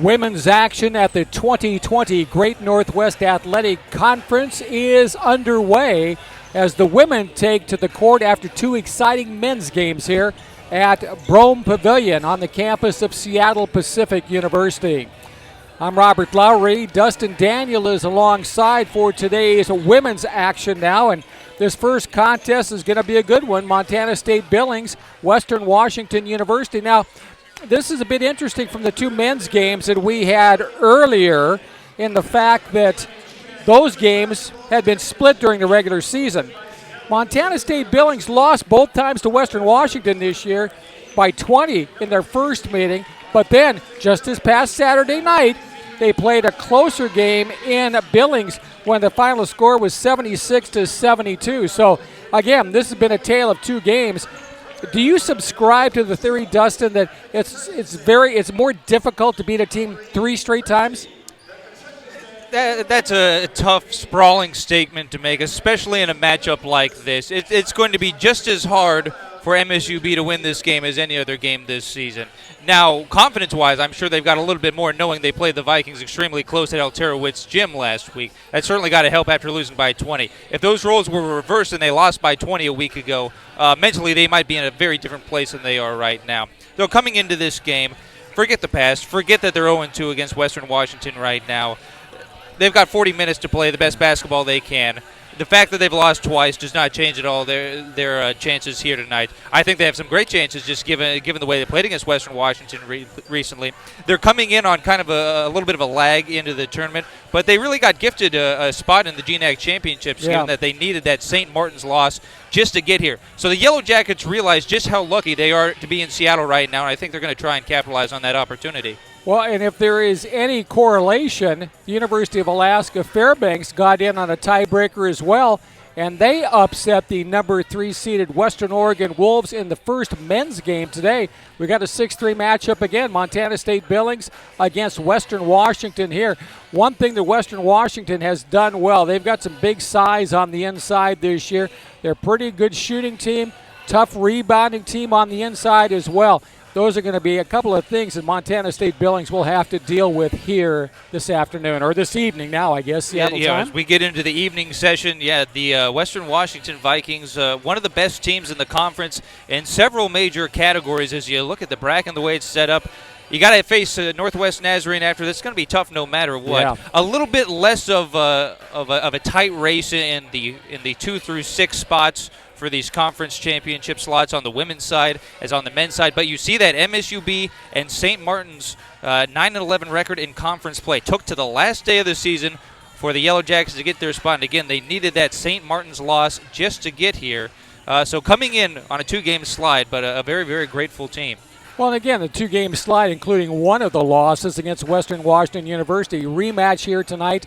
Women's action at the 2020 Great Northwest Athletic Conference is underway as the women take to the court after two exciting men's games here at Brougham Pavilion on the campus of Seattle Pacific University. I'm Robert Lowry. Dustin Daniel is alongside for today's women's action now, and this first contest is going to be a good one. Montana State Billings, Western Washington University. Now, this is a bit interesting from the two men's games that we had earlier in the fact that those games had been split during the regular season. Montana State Billings lost both times to Western Washington this year by 20 in their first meeting, but then just this past Saturday night, they played a closer game in Billings when the final score was 76-72. So again, this has been a tale of two games. Do you subscribe to the theory, Dustin, that it's more difficult to beat a team three straight times? That's a tough, sprawling statement to make, especially in a matchup like this. It's going to be just as hard for MSUB to win this game as any other game this season. Now, confidence-wise, I'm sure they've got a little bit more knowing they played the Vikings extremely close at Alterowitz Gym last week. That certainly got to help after losing by 20. If those roles were reversed and they lost by 20 a week ago, mentally they might be in a very different place than they are right now. So coming into this game, forget the past, forget that they're 0-2 against Western Washington right now. They've got 40 minutes to play the best basketball they can. The fact that they've lost twice does not change at all their chances here tonight. I think they have some great chances just given the way they played against Western Washington recently. They're coming in on kind of a little bit of a lag into the tournament, but they really got gifted a spot in the GNAC Championships given that they needed that St. Martin's loss just to get here. So the Yellow Jackets realize just how lucky they are to be in Seattle right now, and I think they're going to try and capitalize on that opportunity. Well, and if there is any correlation, the University of Alaska Fairbanks got in on a tiebreaker as well, and they upset the number 3 seeded Western Oregon Wolves in the first men's game today. We got a 6-3 matchup again, Montana State Billings against Western Washington here. One thing that Western Washington has done well, they've got some big size on the inside this year. They're a pretty good shooting team, tough rebounding team on the inside as well. Those are going to be a couple of things that Montana State Billings will have to deal with here this afternoon, or this evening now, I guess, Seattle time. As we get into the evening session, the Western Washington Vikings, one of the best teams in the conference in several major categories. As you look at the bracket and the way it's set up, you got to face Northwest Nazarene after this. It's going to be tough no matter what. Yeah. A little bit less of a tight race in the 2 through 6 spots for these conference championship slots on the women's side as on the men's side. But you see that MSUB and St. Martin's 9-11 record in conference play took to the last day of the season for the Yellow Jackets to get their spot. And again, they needed that St. Martin's loss just to get here. So coming in on a 2-game slide, but a very, very grateful team. Well, and again, the 2-game slide, including one of the losses against Western Washington University. Rematch here tonight,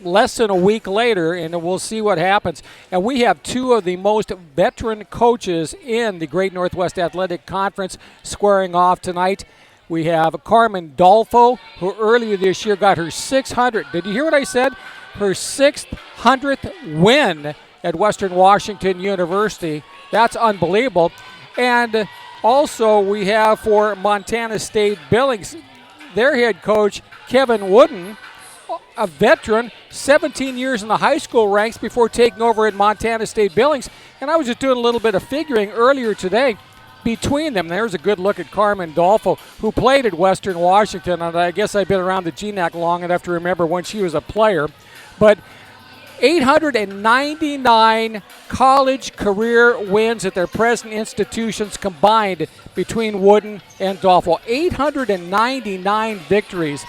less than a week later, and we'll see what happens. And we have two of the most veteran coaches in the Great Northwest Athletic Conference squaring off tonight. We have Carmen Dolfo, who earlier this year got her 600th. Did you hear what I said? Her 600th win at Western Washington University. That's unbelievable. And also, we have for Montana State Billings, their head coach, Kevin Wooden, a veteran, 17 years in the high school ranks before taking over at Montana State Billings. And I was just doing a little bit of figuring earlier today between them. There's a good look at Carmen Dolfo, who played at Western Washington. And I guess I've been around the GNAC long enough to remember when she was a player. But 899 college career wins at their present institutions combined between Wooden and Dolfo. 899 victories.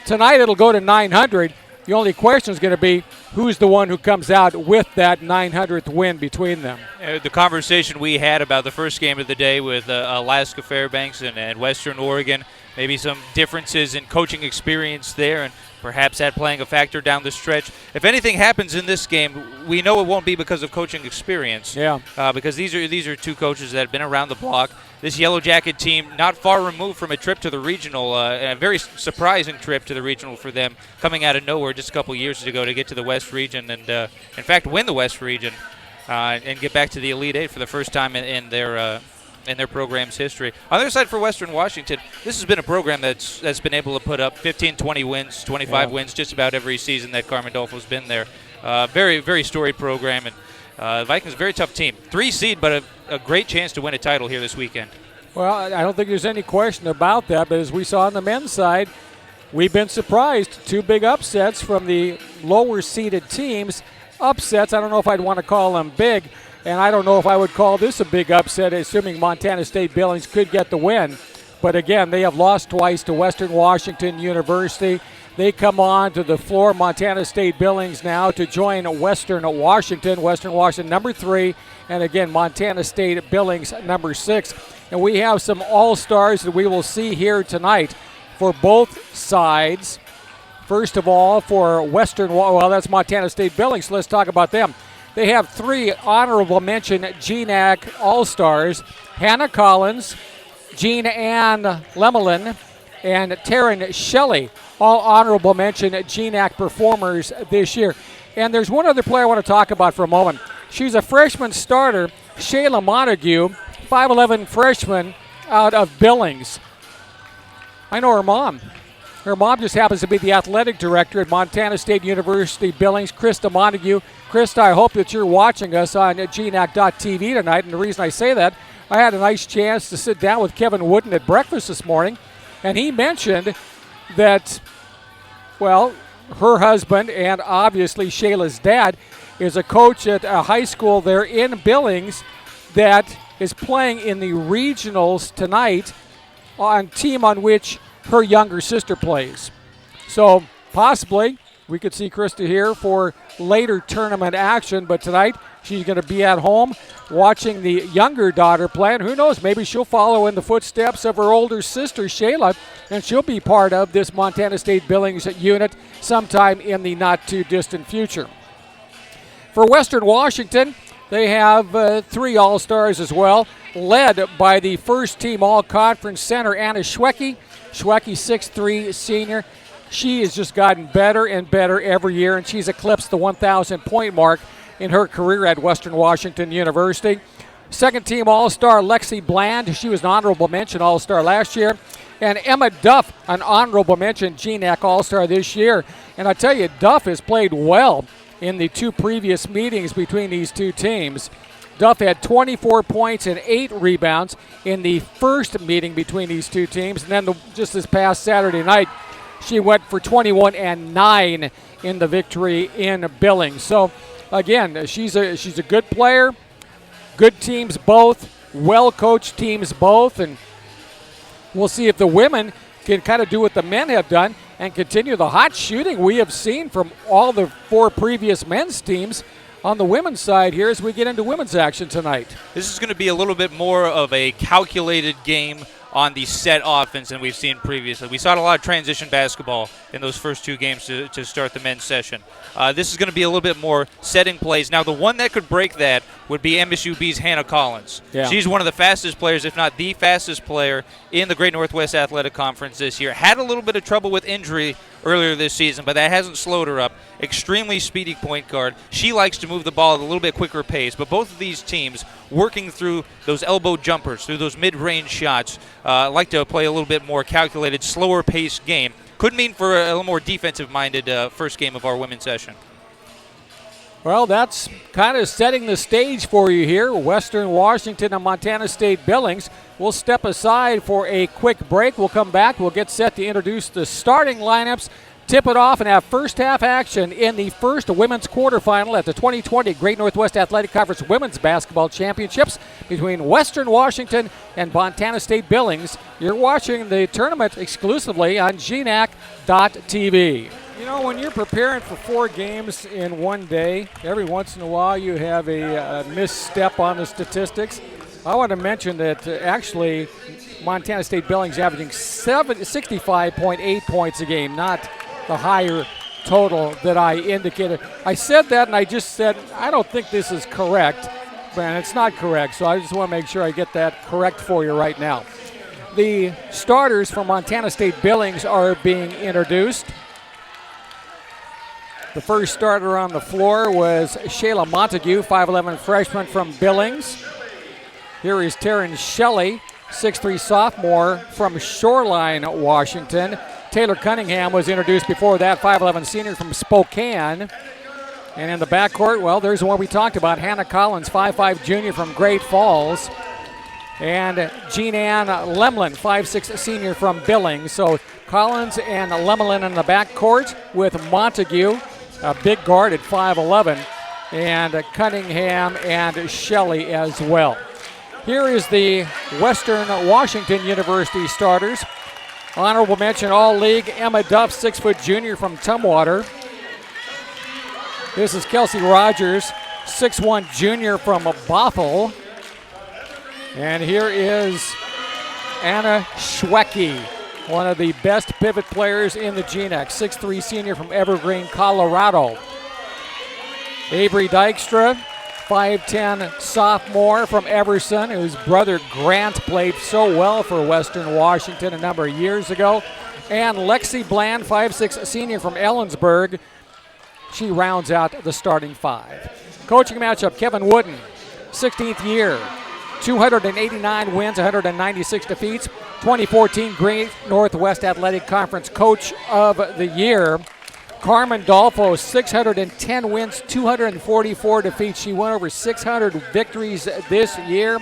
Tonight it'll go to 900. The only question is going to be who's the one who comes out with that 900th win between them. The conversation we had about the first game of the day with Alaska Fairbanks and Western Oregon, maybe some differences in coaching experience there, and perhaps that playing a factor down the stretch. If anything happens in this game, we know it won't be because of coaching experience. Yeah. Because these are two coaches that have been around the block. This Yellow Jacket team not far removed from a trip to the regional, a very surprising trip to the regional for them, coming out of nowhere just a couple years ago to get to the West region and, in fact, win the West region and get back to the Elite Eight for the first time in their in their program's history. On the other side for Western Washington, this has been a program that's been able to put up 15, 20 wins, 25 wins just about every season that Carmen Dolfo's been there. Very, very storied program, and Vikings a very tough team. 3 seed, but a great chance to win a title here this weekend. Well, I don't think there's any question about that, but as we saw on the men's side, we've been surprised. 2 big upsets from the lower-seeded teams. Upsets, I don't know if I'd want to call them big, and I don't know if I would call this a big upset, assuming Montana State Billings could get the win. But again, they have lost twice to Western Washington University. They come on to the floor, Montana State Billings now, to join Western Washington. Western Washington number 3, and again, Montana State Billings number 6. And we have some all-stars that we will see here tonight for both sides. First of all, for Western, well, that's Montana State Billings, so let's talk about them. They have 3 honorable mention GNAC All-Stars: Hannah Collins, Jean Ann Lemelin, and Taryn Shelley, all honorable mention GNAC performers this year. And there's one other player I want to talk about for a moment. She's a freshman starter, Shayla Montague, 5'11 freshman out of Billings. I know her mom. Her mom just happens to be the athletic director at Montana State University Billings, Krista Montague. Krista, I hope that you're watching us on GNAC.TV tonight. And the reason I say that, I had a nice chance to sit down with Kevin Wooden at breakfast this morning, and he mentioned that, well, her husband and obviously Shayla's dad is a coach at a high school there in Billings that is playing in the regionals tonight on team on which her younger sister plays. So possibly we could see Krista here for later tournament action, but tonight she's going to be at home watching the younger daughter play, and who knows, maybe she'll follow in the footsteps of her older sister Shayla, and she'll be part of this Montana State Billings unit sometime in the not-too-distant future. For Western Washington, they have 3 All-Stars as well, led by the first-team All-Conference center Anna Schwecke. Schwecke, 6'3", senior. She has just gotten better and better every year, and she's eclipsed the 1,000-point mark in her career at Western Washington University. Second-team All-Star Lexi Bland. She was an honorable mention All-Star last year. And Emma Duff, an honorable mention GNAC All-Star this year. And I tell you, Duff has played well in the 2 previous meetings between these 2 teams. Duff had 24 points and 8 rebounds in the first meeting between these 2 teams. And then just this past Saturday night, she went for 21 and 9 in the victory in Billings. So, again, she's a good player, good teams both, well-coached teams both. And we'll see if the women can kind of do what the men have done and continue the hot shooting we have seen from all the 4 previous men's teams on the women's side here as we get into women's action tonight. This is going to be a little bit more of a calculated game on the set offense than we've seen previously. We saw a lot of transition basketball in those first 2 games to start the men's session. This is going to be a little bit more setting plays. Now, the one that could break that would be MSUB's Hannah Collins. Yeah. She's one of the fastest players, if not the fastest player, in the Great Northwest Athletic Conference this year. Had a little bit of trouble with injury earlier this season, but that hasn't slowed her up. Extremely speedy point guard. She likes to move the ball at a little bit quicker pace, but both of these teams working through those elbow jumpers, through those mid-range shots, like to play a little bit more calculated, slower-paced game. Could mean for a little more defensive-minded first game of our women's session. Well, that's kind of setting the stage for you here. Western Washington and Montana State Billings. We'll step aside for a quick break. We'll come back. We'll get set to introduce the starting lineups, tip it off, and have first half action in the first women's quarterfinal at the 2020 Great Northwest Athletic Conference Women's Basketball Championships between Western Washington and Montana State Billings. You're watching the tournament exclusively on GNAC.TV. You know, when you're preparing for 4 games in one day, every once in a while you have a misstep on the statistics. I want to mention that actually Montana State Billings averaging 65.8 points a game, not the higher total that I indicated. I said that, and I just said, I don't think this is correct, and it's not correct, so I just want to make sure I get that correct for you right now. The starters for Montana State Billings are being introduced. The first starter on the floor was Shayla Montague, 5'11 freshman from Billings, Here is Taryn Shelley, 6'3" sophomore from Shoreline, Washington. Taylor Cunningham was introduced before that, 5'11" senior from Spokane. And in the backcourt, well, there's the one we talked about, Hannah Collins, 5'5" junior from Great Falls. And Jean-Ann Lemlin, 5'6" senior from Billings. So Collins and Lemlin in the backcourt with Montague, a big guard at 5'11", and Cunningham and Shelley as well. Here is the Western Washington University starters. Honorable mention All-League, Emma Duff, 6' junior from Tumwater. This is Kelsey Rogers, 6'1" junior from Bothell. And here is Anna Schwecke, one of the best pivot players in the GNAC, 6'3" senior from Evergreen, Colorado. Avery Dykstra, 5'10" sophomore from Everson, whose brother Grant played so well for Western Washington a number of years ago. And Lexi Bland, 5'6" senior from Ellensburg. She rounds out the starting five. Coaching matchup, Kevin Wooden, 16th year, 289 wins, 196 defeats, 2014 Great Northwest Athletic Conference Coach of the Year. Carmen Dolfo, 610 wins, 244 defeats. She won over 600 victories this year.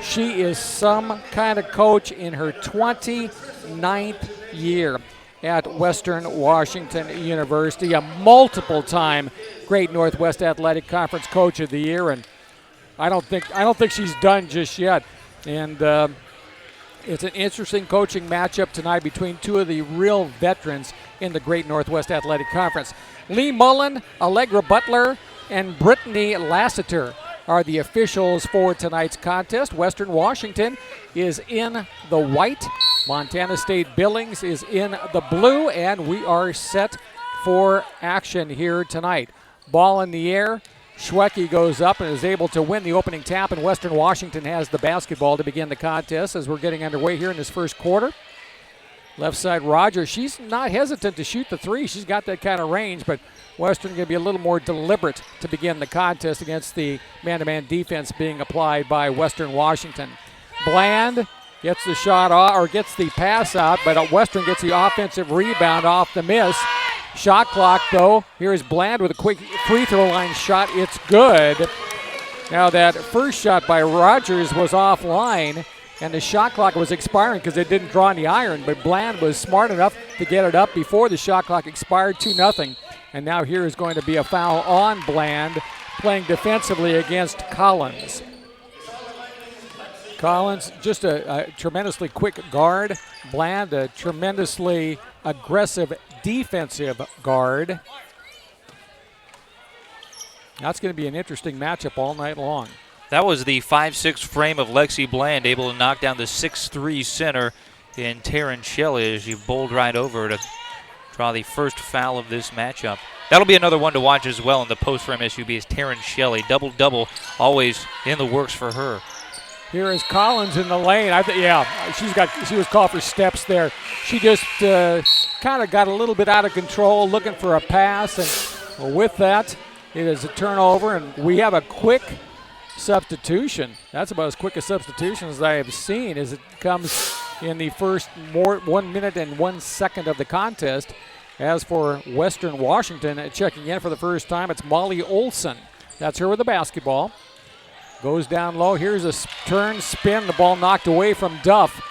She is some kind of coach in her 29th year at Western Washington University, a multiple-time Great Northwest Athletic Conference Coach of the Year, and I don't think she's done just yet. And it's an interesting coaching matchup tonight between two of the real veterans in the Great Northwest Athletic Conference. Lee Mullen, Allegra Butler, and Brittany Lassiter are the officials for tonight's contest. Western Washington is in the white. Montana State Billings is in the blue, and we are set for action here tonight. Ball in the air. Schwecke goes up and is able to win the opening tap, and Western Washington has the basketball to begin the contest as we're getting underway here in this first quarter. Left side, Roger. She's not hesitant to shoot the three. She's got that kind of range, but Western going to be a little more deliberate to begin the contest against the man-to-man defense being applied by Western Washington. Bland gets the shot off, or gets the pass out, but Western gets the offensive rebound off the miss. Shot clock, though. Here's Bland with a quick free throw line shot. It's good. Now that first shot by Rogers was offline, and the shot clock was expiring because it didn't draw any iron, but Bland was smart enough to get it up before the shot clock expired, 2-0. And now here is going to be a foul on Bland, playing defensively against Collins. Collins, just a tremendously quick guard. Bland, a tremendously aggressive defensive guard. That's going to be an interesting matchup all night long. That was the 5'6" frame of Lexi Bland, able to knock down the 6'3" center in Taryn Shelley as she bowled right over to draw the first foul of this matchup. That'll be another one to watch as well in the post for MSUB is Taryn Shelley. Double-double always in the works for her. Here is Collins in the lane. She was called for steps there. She just kind of got a little bit out of control, looking for a pass, and with that, it is a turnover, and we have a quick substitution. That's about as quick a substitution as I have seen as it comes in the first 1 minute and 1 second of the contest. As for Western Washington, checking in for the first time, it's Molly Olson. That's her with the basketball. Goes down low. Here's a turn, spin. The ball knocked away from Duff.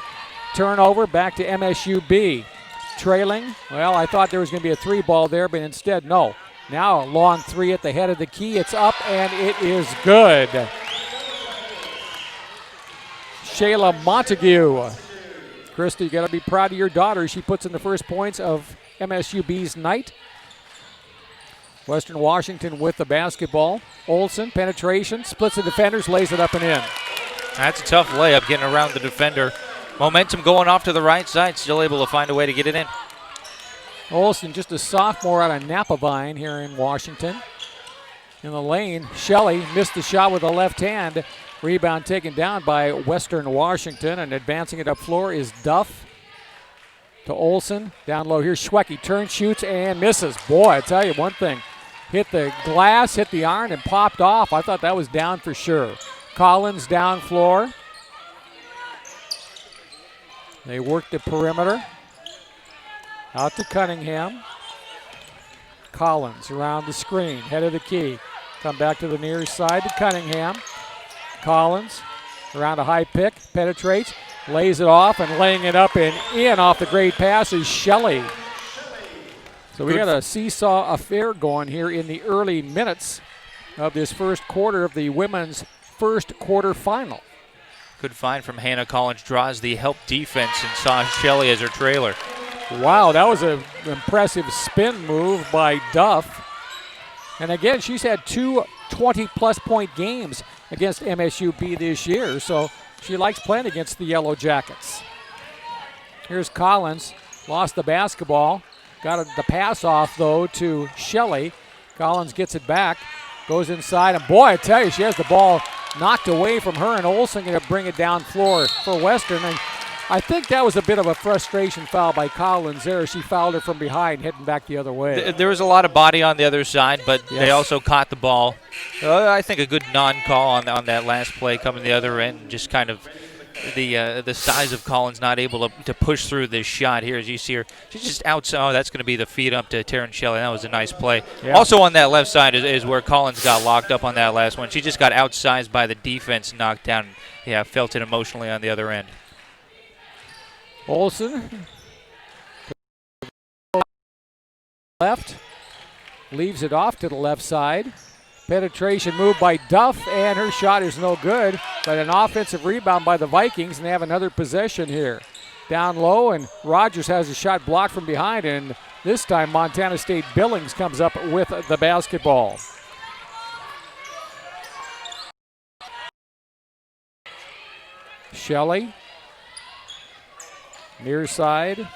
Turnover back to MSUB. Trailing. Well, I thought there was going to be a three ball there, but instead, no. Now a long three at the head of the key. It's up, and it is good. Shayla Montague. Christy, you got to be proud of your daughter. She puts in the first points of MSUB's night. Western Washington with the basketball. Olson, penetration, splits the defenders, lays it up and in. That's a tough layup, getting around the defender. Momentum going off to the right side, still able to find a way to get it in. Olson, just a sophomore out of Napavine here in Washington. In the lane, Shelley missed the shot with the left hand. Rebound taken down by Western Washington, and advancing it up floor is Duff. To Olson, down low here, Schwecke turns, shoots, and misses. Boy, I tell you one thing. Hit the glass, hit the iron, and popped off. I thought that was down for sure. Collins down floor. They work the perimeter. Out to Cunningham. Collins around the screen, head of the key. Come back to the near side to Cunningham. Collins around a high pick, penetrates, lays it off, and laying it up and in off the great pass is Shelley. So we got a seesaw affair going here in the early minutes of this first quarter of the women's first quarterfinal. Good find from Hannah Collins, draws the help defense and saw Shelley as her trailer. Wow, that was an impressive spin move by Duff. And again, she's had 2 20-plus point games against MSUB this year, so she likes playing against the Yellow Jackets. Here's Collins, lost the basketball, got the pass off, though, to Shelley. Collins gets it back, goes inside, and boy, I tell you, she has the ball knocked away from her, and Olsen going to bring it down floor for Western. And I think that was a bit of a frustration foul by Collins there. She fouled her from behind, heading back the other way. There was a lot of body on the other side, but yes, they also caught the ball. I think a good non-call on that last play coming the other end. Just kind of the size of Collins not able to push through this shot here. As you see her, she's just outside. Oh, that's going to be the feed up to Taryn Shelley. That was a nice play. Yeah. Also on that left side is where Collins got locked up on that last one. She just got outsized by the defense, knocked down. Yeah, felt it emotionally on the other end. Olsen left, leaves it off to the left side. Penetration move by Duff, and her shot is no good, but an offensive rebound by the Vikings, and they have another possession here. Down low, and Rogers has a shot blocked from behind, and this time Montana State Billings comes up with the basketball. Shelley. Near side,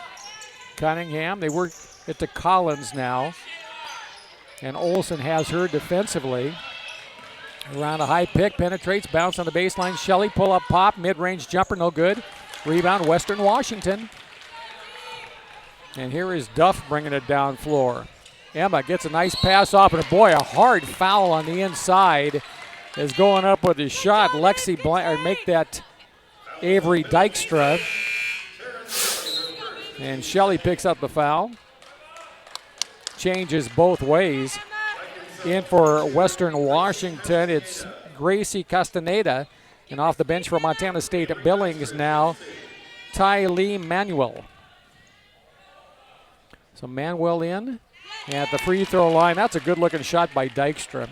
Cunningham. They work it to Collins now. And Olsen has her defensively. Around a high pick, penetrates, bounce on the baseline. Shelley, pull up pop, mid-range jumper, no good. Rebound, Western Washington. And here is Duff bringing it down floor. Emma gets a nice pass off, and boy, a hard foul on the inside is going up with his shot. Make that Avery Dykstra. And Shelley picks up the foul. Changes both ways. In for Western Washington, it's Gracie Castaneda. And off the bench for Montana State Billings now, Ty Lee Manuel. So Manuel in at the free throw line. That's a good looking shot by Dykstra.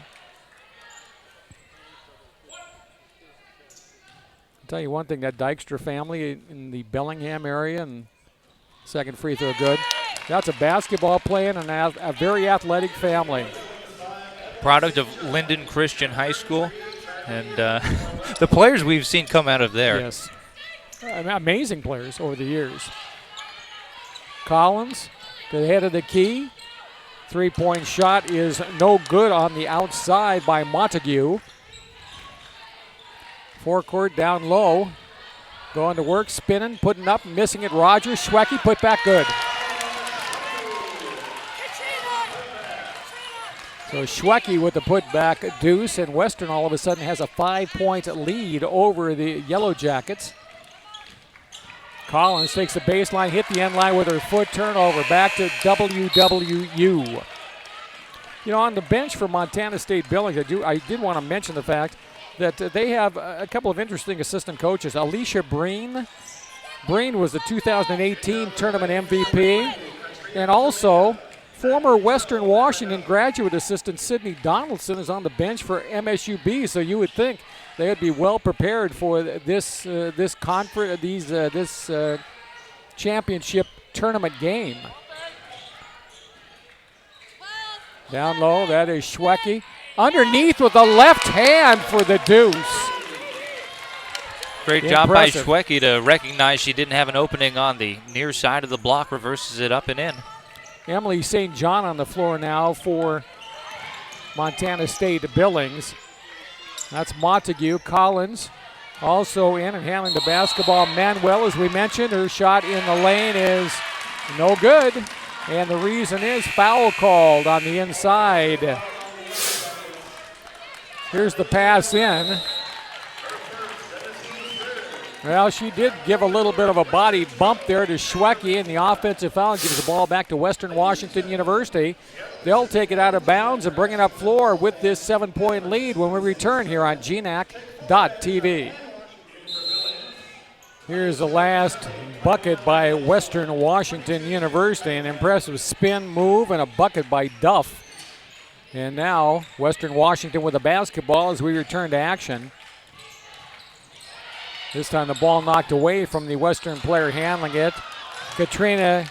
I'll tell you one thing, that Dykstra family in the Bellingham area, and second free throw good. That's a basketball playing and a very athletic family. Product of Linden Christian High School, and the players we've seen come out of there. Yes, amazing players over the years. Collins to the head of the key. Three-point shot is no good on the outside by Montague. Forecourt down low. Going to work, spinning, putting up, missing it. Rogers, Schwecky, put back good. So Schwecky with the putback deuce, and Western all of a sudden has a 5-point lead over the Yellow Jackets. Collins takes the baseline, hit the end line with her foot, turnover, back to WWU. You know, on the bench for Montana State Billings, I did want to mention the fact that they have a couple of interesting assistant coaches. Alicia Breen. Breen was the 2018 tournament MVP. And also, former Western Washington graduate assistant Sydney Donaldson is on the bench for MSUB. So you would think they would be well prepared for this championship tournament game. Down low, that is Schwecky. Underneath with the left hand for the deuce. Great job by Schwecky to recognize she didn't have an opening on the near side of the block, reverses it up and in. Emily St. John on the floor now for Montana State Billings. That's Montague. Collins also in and handling the basketball. Manuel, as we mentioned, her shot in the lane is no good. And the reason is foul called on the inside. Here's the pass in. Well, she did give a little bit of a body bump there to Schwecke, and the offensive foul gives the ball back to Western Washington University. They'll take it out of bounds and bring it up floor with this 7-point lead when we return here on GNAC.TV. Here's the last bucket by Western Washington University. An impressive spin move and a bucket by Duff. And now Western Washington with the basketball as we return to action. This time the ball knocked away from the Western player handling it. Katrina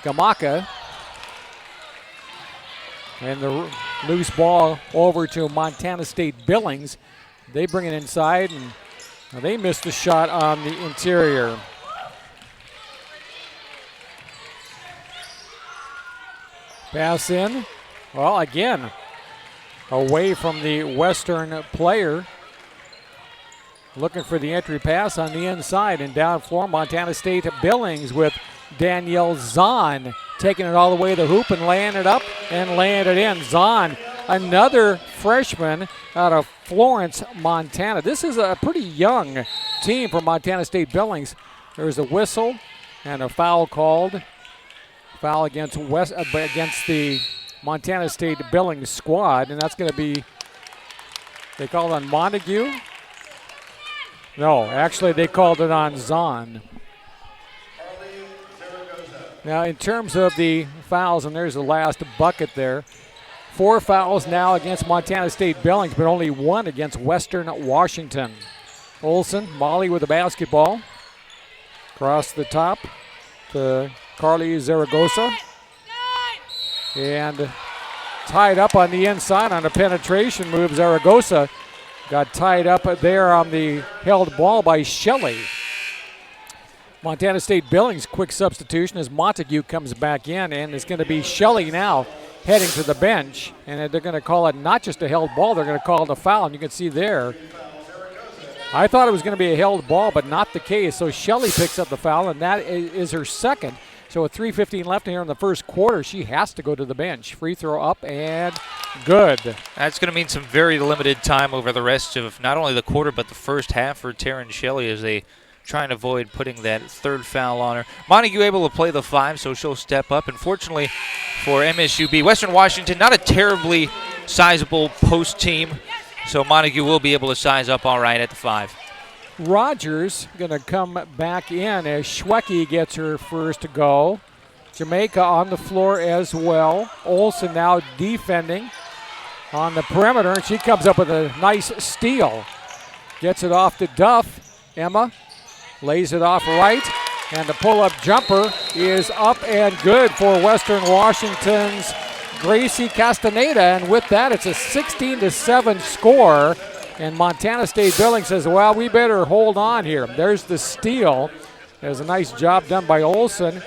Gamaka. And the loose ball over to Montana State Billings. They bring it inside, and they missed the shot on the interior. Pass in. Well, again, away from the Western player. Looking for the entry pass on the inside, and down floor, Montana State Billings with Danielle Zahn taking it all the way to the hoop and laying it up and laying it in. Zahn, another freshman out of Florence, Montana. This is a pretty young team for Montana State Billings. There's a whistle and a foul called. Foul against the Montana State Billings squad, and that's going to be, they called on Montague. No, actually they called it on Zahn. Now in terms of the fouls, and there's the last bucket there. 4 fouls now against Montana State Billings, but only 1 against Western Washington. Olsen, Molly with the basketball. Across the top to Carly Zaragoza. And tied up on the inside on a penetration move. Zaragoza got tied up there on the held ball by Shelley. Montana State Billings, quick substitution as Montague comes back in, and it's going to be Shelley now heading to the bench. And they're going to call it not just a held ball, they're going to call it a foul. And you can see there, I thought it was going to be a held ball, but not the case. So Shelley picks up the foul, and that is her second. So with 3:15 left here in the first quarter, she has to go to the bench. Free throw up and good. That's going to mean some very limited time over the rest of not only the quarter but the first half for Taryn Shelley as they try and avoid putting that third foul on her. Montague able to play the 5, so she'll step up. And fortunately for MSUB, Western Washington, not a terribly sizable post team, so Montague will be able to size up all right at the 5. Rogers going to come back in as Schwecke gets her first go. Jamaica on the floor as well. Olsen now defending on the perimeter, and she comes up with a nice steal. Gets it off to Duff. Emma lays it off right, and the pull-up jumper is up and good for Western Washington's Gracie Castaneda, and with that, it's a 16-7 score. And Montana State Billings says, well, we better hold on here. There's the steal. There's a nice job done by Olsen.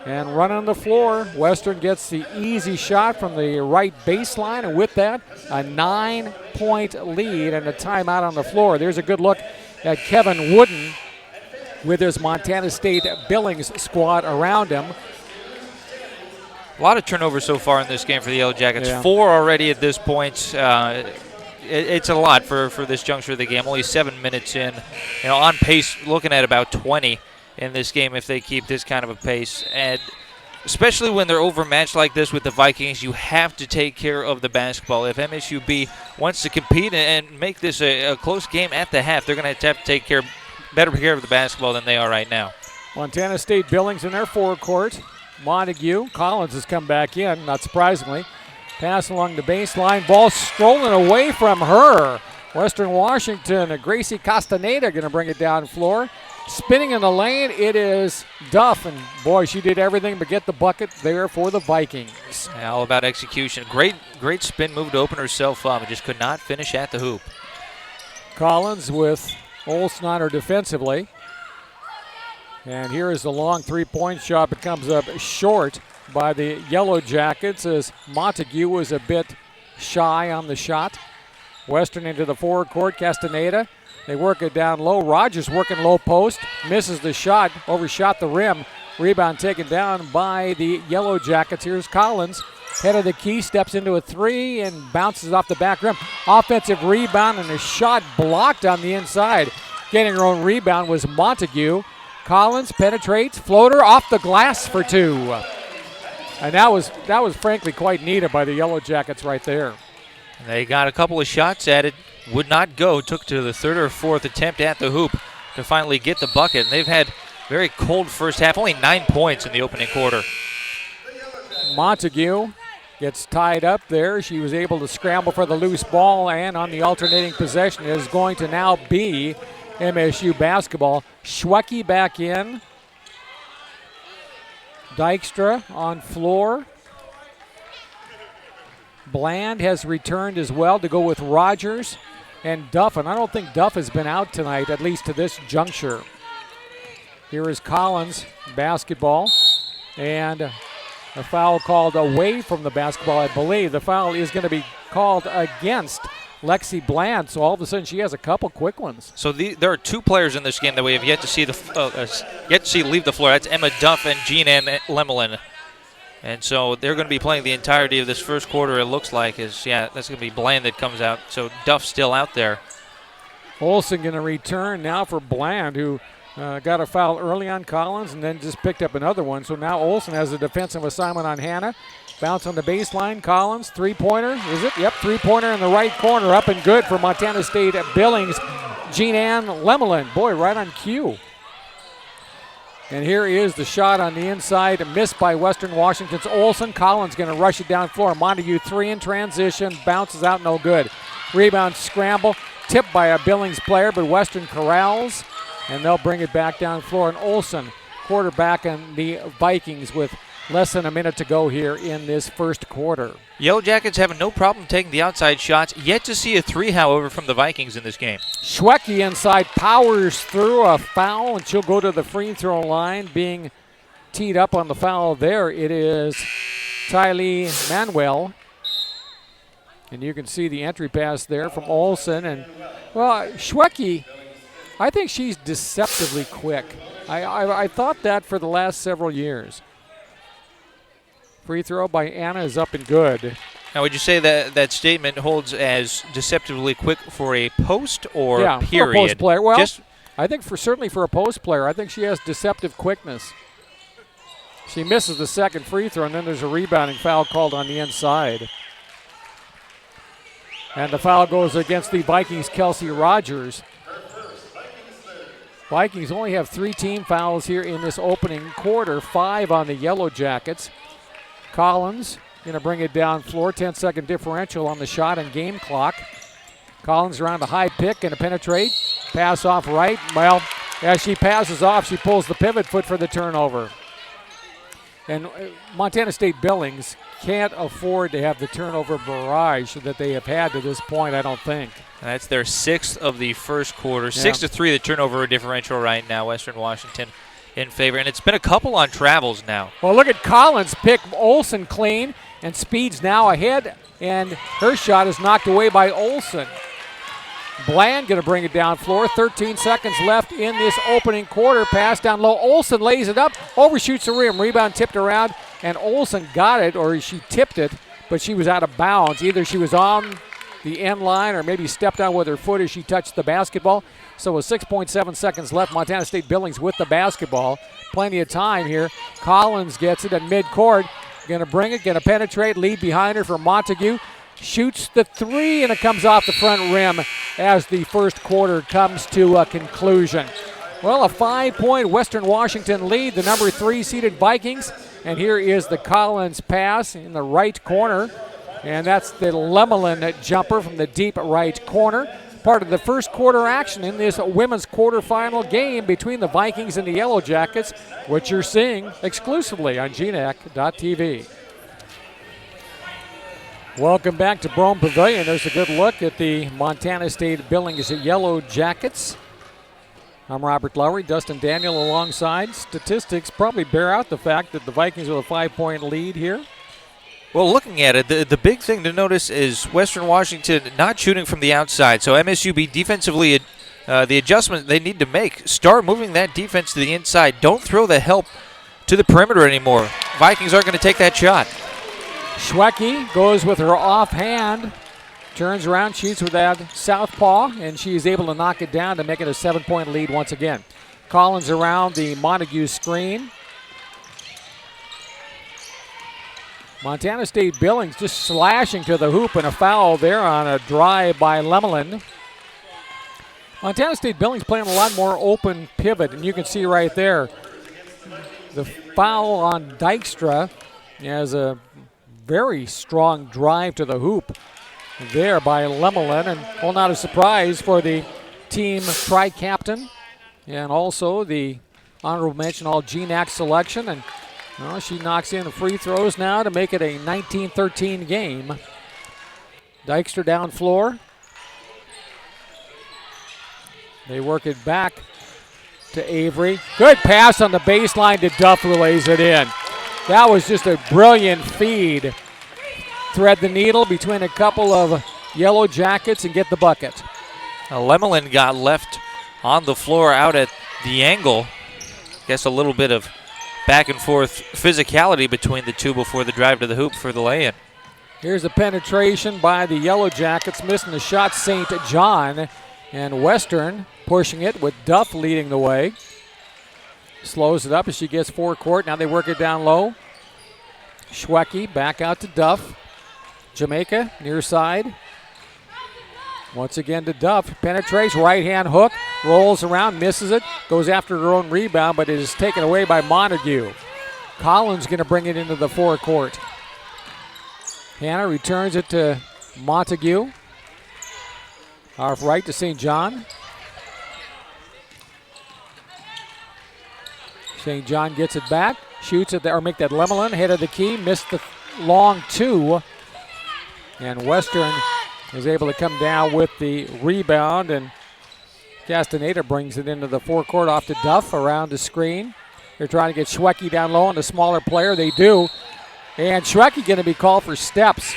And running the floor, Western gets the easy shot from the right baseline. And with that, a 9-point lead and a timeout on the floor. There's a good look at Kevin Wooden with his Montana State Billings squad around him. A lot of turnovers so far in this game for the Yellow Jackets. Yeah. 4 already at this point. It's a lot for this juncture of the game. Only 7 minutes in. On pace, looking at about 20 in this game if they keep this kind of a pace. And especially when they're overmatched like this with the Vikings, you have to take care of the basketball. If MSUB wants to compete and make this a close game at the half, they're going to have to take better care of the basketball than they are right now. Montana State Billings in their forecourt. Montague, Collins has come back in, not surprisingly. Pass along the baseline, ball stolen away from her. Western Washington, Gracie Castaneda going to bring it down floor. Spinning in the lane, it is Duff, and boy, she did everything but get the bucket there for the Vikings. Yeah, all about execution. Great spin move to open herself up, and just could not finish at the hoop. Collins with Olsen on her defensively. And here is the long three-point shot. It comes up short by the Yellow Jackets as Montague was a bit shy on the shot. Western into the forecourt, Castaneda. They work it down low. Rogers working low post, misses the shot, overshot the rim. Rebound taken down by the Yellow Jackets. Here's Collins, head of the key, steps into a 3 and bounces off the back rim. Offensive rebound and a shot blocked on the inside. Getting her own rebound was Montague. Collins penetrates, floater off the glass for 2. And that was frankly quite needed by the Yellow Jackets right there. They got a couple of shots at it, would not go, took to the third or fourth attempt at the hoop to finally get the bucket. And they've had very cold first half, only 9 points in the opening quarter. Montague gets tied up there. She was able to scramble for the loose ball, and on the alternating possession is going to now be MSU basketball. Schwecke back in. Dykstra on floor. Bland has returned as well to go with Rogers and Duff, and I don't think Duff has been out tonight, at least to this juncture. Here is Collins basketball, and a foul called away from the basketball, I believe. The foul is going to be called against Lexi Bland, so all of a sudden she has a couple quick ones. So there are 2 players in this game that we have yet to see leave the floor. That's Emma Duff and Jean-Ann Lemelin. And so they're going to be playing the entirety of this first quarter, it looks like. That's going to be Bland that comes out. So Duff's still out there. Olsen going to return now for Bland, who got a foul early on Collins and then just picked up another one. So now Olsen has a defensive assignment on Hannah. Bounce on the baseline. Collins, three-pointer. Is it? Yep, three-pointer in the right corner. Up and good for Montana State at Billings. Jean-Ann Lemelin. Boy, right on cue. And here is the shot on the inside, missed by Western Washington's Olsen. Collins going to rush it down floor. Montague 3 in transition, bounces out, no good. Rebound scramble, tipped by a Billings player, but Western corrals, and they'll bring it back down floor. And Olsen, quarterback on the Vikings, with less than a minute to go here in this first quarter. Yellow Jackets having no problem taking the outside shots. Yet to see a 3, however, from the Vikings in this game. Schwecke inside powers through a foul, and she'll go to the free throw line, being teed up on the foul there. It is Tylee Manuel. And you can see the entry pass there from Olsen. And, well, Schwecke, I think she's deceptively quick. I thought that for the last several years. Free throw by Anna is up and good. Now, would you say that statement holds as deceptively quick for a post or period? For a post player. Well, I think certainly for a post player, I think she has deceptive quickness. She misses the second free throw, and then there's a rebounding foul called on the inside. And the foul goes against the Vikings' Kelsey Rogers. Vikings only have 3 team fouls here in this opening quarter, 5 on the Yellow Jackets. Collins going to bring it down floor, 10-second differential on the shot and game clock. Collins around the high pick, going to penetrate, pass off right. Well, as she passes off, she pulls the pivot foot for the turnover. And Montana State Billings can't afford to have the turnover barrage that they have had to this point, I don't think. That's their 6th of the first quarter. 6-3 the turnover differential right now, Western Washington in favor. And it's been a couple on travels now. Well, look at Collins pick Olsen clean, and Speed's now ahead, and her shot is knocked away by Olsen. Bland going to bring it down floor. 13 seconds left in this opening quarter. Pass down low. Olsen lays it up, overshoots the rim. Rebound tipped around, and Olsen got it, or she tipped it, but she was out of bounds. Either she was on the end line or maybe stepped on with her foot as she touched the basketball. So with 6.7 seconds left, Montana State Billings with the basketball. Plenty of time here. Collins gets it at midcourt. Going to bring it, going to penetrate, lead behind her for Montague. Shoots the 3, and it comes off the front rim as the first quarter comes to a conclusion. Well, a 5-point Western Washington lead, the number 3 seeded Vikings. And here is the Collins pass in the right corner. And that's the Lemelin jumper from the deep right corner. Part of the first quarter action in this women's quarterfinal game between the Vikings and the Yellow Jackets, which you're seeing exclusively on GNAC.TV. Welcome back to Brougham Pavilion. There's a good look at the Montana State Billings Yellow Jackets. I'm Robert Lowry, Dustin Daniel alongside. Statistics probably bear out the fact that the Vikings with a 5-point lead here. Well, looking at it, the big thing to notice is Western Washington not shooting from the outside. So MSU defensively, the adjustment they need to make, start moving that defense to the inside. Don't throw the help to the perimeter anymore. Vikings aren't going to take that shot. Schwecke goes with her offhand Turns around, shoots with that southpaw, and she's able to knock it down to make it a 7-point lead once again. Collins around the Montague screen. Montana State Billings just slashing to the hoop, and a foul there on a drive by Lemelin. Montana State Billings playing a lot more open pivot, and you can see right there the foul on Dykstra has a very strong drive to the hoop there by Lemelin, and well, not a surprise for the team tri-captain and also the honorable mention all GNAC selection, and well, she knocks in the free throws now to make it a 19-13 game. Dykstra down floor. They work it back to Avery. Good pass on the baseline to Duff, who lays it in. That was just a brilliant feed. Thread the needle between a couple of Yellow Jackets and get the bucket. Lemelin got left on the floor out at the angle. Guess a little bit of back and forth physicality between the two before the drive to the hoop for the lay-in. Here's a penetration by the Yellow Jackets, missing the shot, St. John. And Western pushing it with Duff leading the way. Slows it up as she gets forecourt. Now they work it down low. Schwecke back out to Duff. Jamaica near side. Once again to Duff. Penetrates, right-hand hook. Rolls around, misses it. Goes after her own rebound, but it is taken away by Montague. Collins going to bring it into the forecourt. Hannah returns it to Montague. Off right to St. John. St. John gets it back. Shoots it there, or make that Lemelin. Head of the key. Missed the long two. And Western is able to come down with the rebound. And Castaneda brings it into the forecourt off to Duff around the screen. They're trying to get Schwecke down low on the smaller player. They do. And Schwecke going to be called for steps.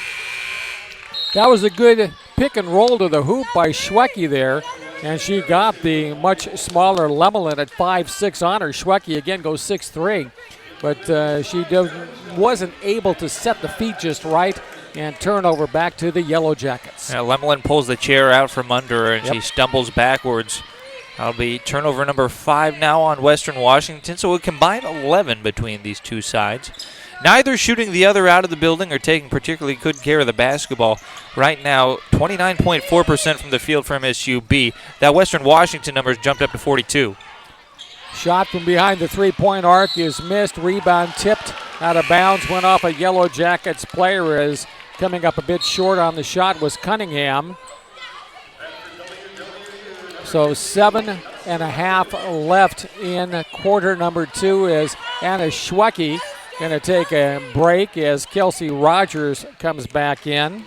That was a good pick and roll to the hoop by Schwecke there. And she got the much smaller Lemelin at 5'6" on her. Schwecke again goes 6'3". But she wasn't able to set the feet just right, and turnover back to the Yellow Jackets. Yeah, Lemelin pulls the chair out from under her, and she stumbles backwards. That'll be turnover number 5 now on Western Washington, so a combined 11 between these two sides. Neither shooting the other out of the building or taking particularly good care of the basketball. Right now, 29.4% from the field for MSUB. That Western Washington number has jumped up to 42. Shot from behind the three-point arc is missed. Rebound tipped out of bounds. Went off a Yellow Jackets player. As coming up a bit short on the shot was Cunningham. So 7.5 left in quarter number 2 as Anna Schwecke going to take a break as Kelsey Rogers comes back in.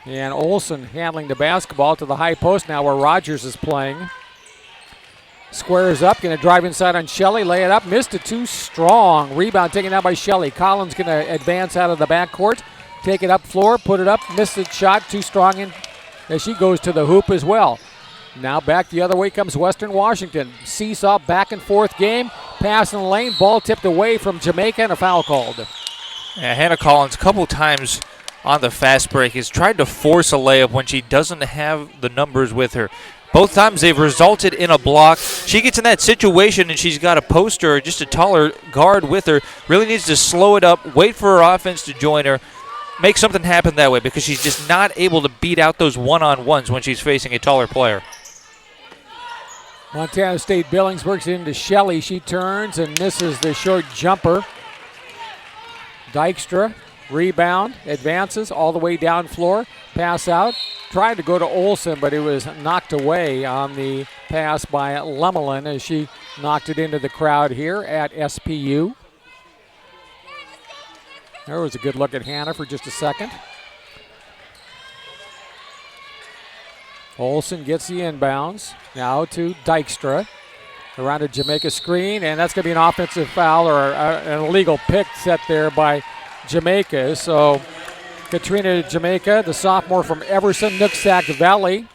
And Olsen handling the basketball to the high post now where Rogers is playing. Squares up, going to drive inside on Shelley, lay it up, missed it too strong. Rebound taken out by Shelley. Collins going to advance out of the backcourt, take it up floor, put it up, missed the shot, too strong, and as she goes to the hoop as well. Now back the other way comes Western Washington. Seesaw back and forth game, pass in the lane, ball tipped away from Jamaica and a foul called. Yeah, Hannah Collins a couple times on the fast break has tried to force a layup when she doesn't have the numbers with her. Both times they've resulted in a block. She gets in that situation and she's got a poster or just a taller guard with her. Really needs to slow it up, wait for her offense to join her, make something happen that way because she's just not able to beat out those one-on-ones when she's facing a taller player. Montana State Billings works it into Shelley. She turns and misses the short jumper. Dykstra, rebound, advances all the way down floor. Pass out. Tried to go to Olsen, but it was knocked away on the pass by Lemelin as she knocked it into the crowd here at SPU. There was a good look at Hannah for just a second. Olsen gets the inbounds. Now to Dykstra. Around a Jamaica screen, and that's going to be an offensive foul or an illegal pick set there by Jamaica. So Katrina Jamaica, the sophomore from Everson, Nooksack Valley,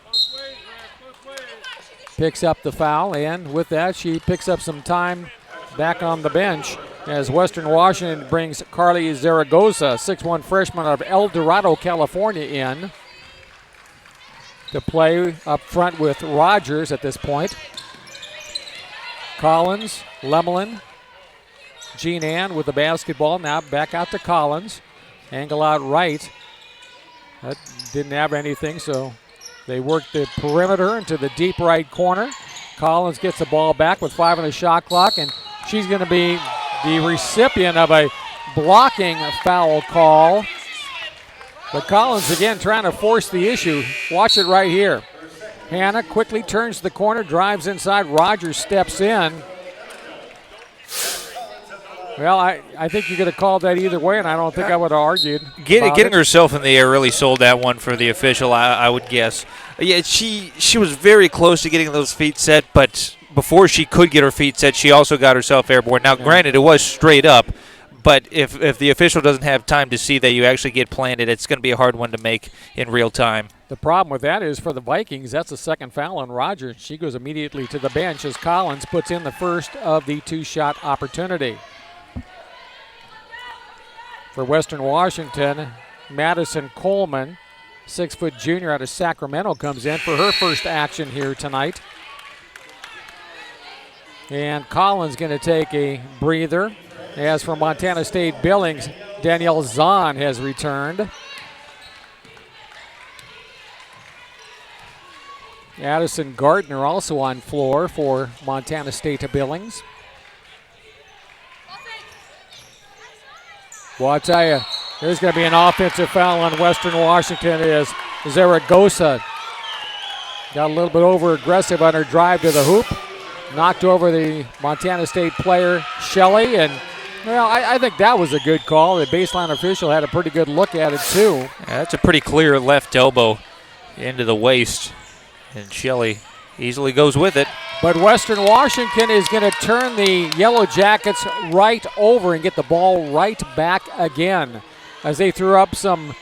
picks up the foul, and with that she picks up some time back on the bench. as Western Washington brings Carly Zaragoza, 6'1" freshman out of El Dorado, California, in to play up front with Rogers at this point. Collins, Lemelin, Jean Ann with the basketball. Now back out to Collins. Angle out right. That didn't have anything, so they work the perimeter into the deep right corner. Collins gets the ball back with 5 on the shot clock, and she's going to be the recipient of a blocking foul call. But Collins again trying to force the issue. Watch it right here. Hannah quickly turns the corner, drives inside. Rogers steps in. Well, I think you could have called that either way, and I don't think I would have argued. Getting herself in the air really sold that one for the official, I would guess. Yeah, she was very close to getting those feet set, but before she could get her feet set, she also got herself airborne. Now, granted, it was straight up, but if the official doesn't have time to see that you actually get planted, it's going to be a hard one to make in real time. The problem with that is for the Vikings, that's the second foul on Rogers. She goes immediately to the bench as Collins puts in the first of the 2-shot opportunity. For Western Washington, Madison Coleman, 6-foot junior out of Sacramento, comes in for her first action here tonight. And Collins going to take a breather. As for Montana State Billings, Danielle Zahn has returned. Addison Gardner also on floor for Montana State Billings. Well, I'll tell you, there's going to be an offensive foul on Western Washington as Zaragoza got a little bit over-aggressive on her drive to the hoop. Knocked over the Montana State player, Shelley, and, well, I think that was a good call. The baseline official had a pretty good look at it, too. Yeah, that's a pretty clear left elbow into the waist, and Shelley easily goes with it. But Western Washington is going to turn the Yellow Jackets right over and get the ball right back again as they threw up some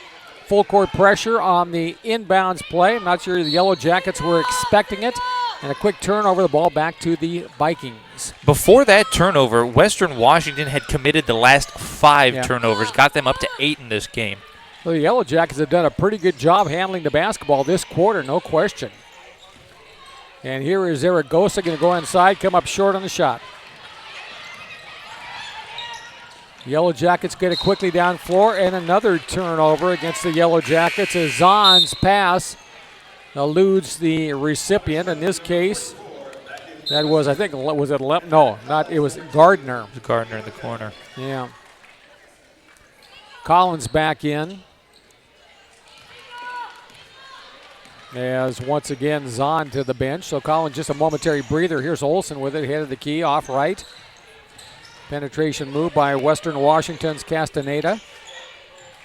full court pressure on the inbounds play. I'm not sure the Yellow Jackets were expecting it. And a quick turnover, the ball back to the Vikings. Before that turnover, Western Washington had committed the last 5 turnovers, got them up to 8 in this game. Well, the Yellow Jackets have done a pretty good job handling the basketball this quarter, no question. And here is Zaragoza going to go inside, come up short on the shot. Yellow Jackets get it quickly down floor, and another turnover against the Yellow Jackets as Zahn's pass eludes the recipient. In this case, that was, I think, was it no, not, it was Gardner. It was Gardner in the corner. Yeah. Collins back in. As once again, Zahn to the bench. So Collins just a momentary breather. Here's Olsen with it, head of the key, off right. Penetration move by Western Washington's Castaneda.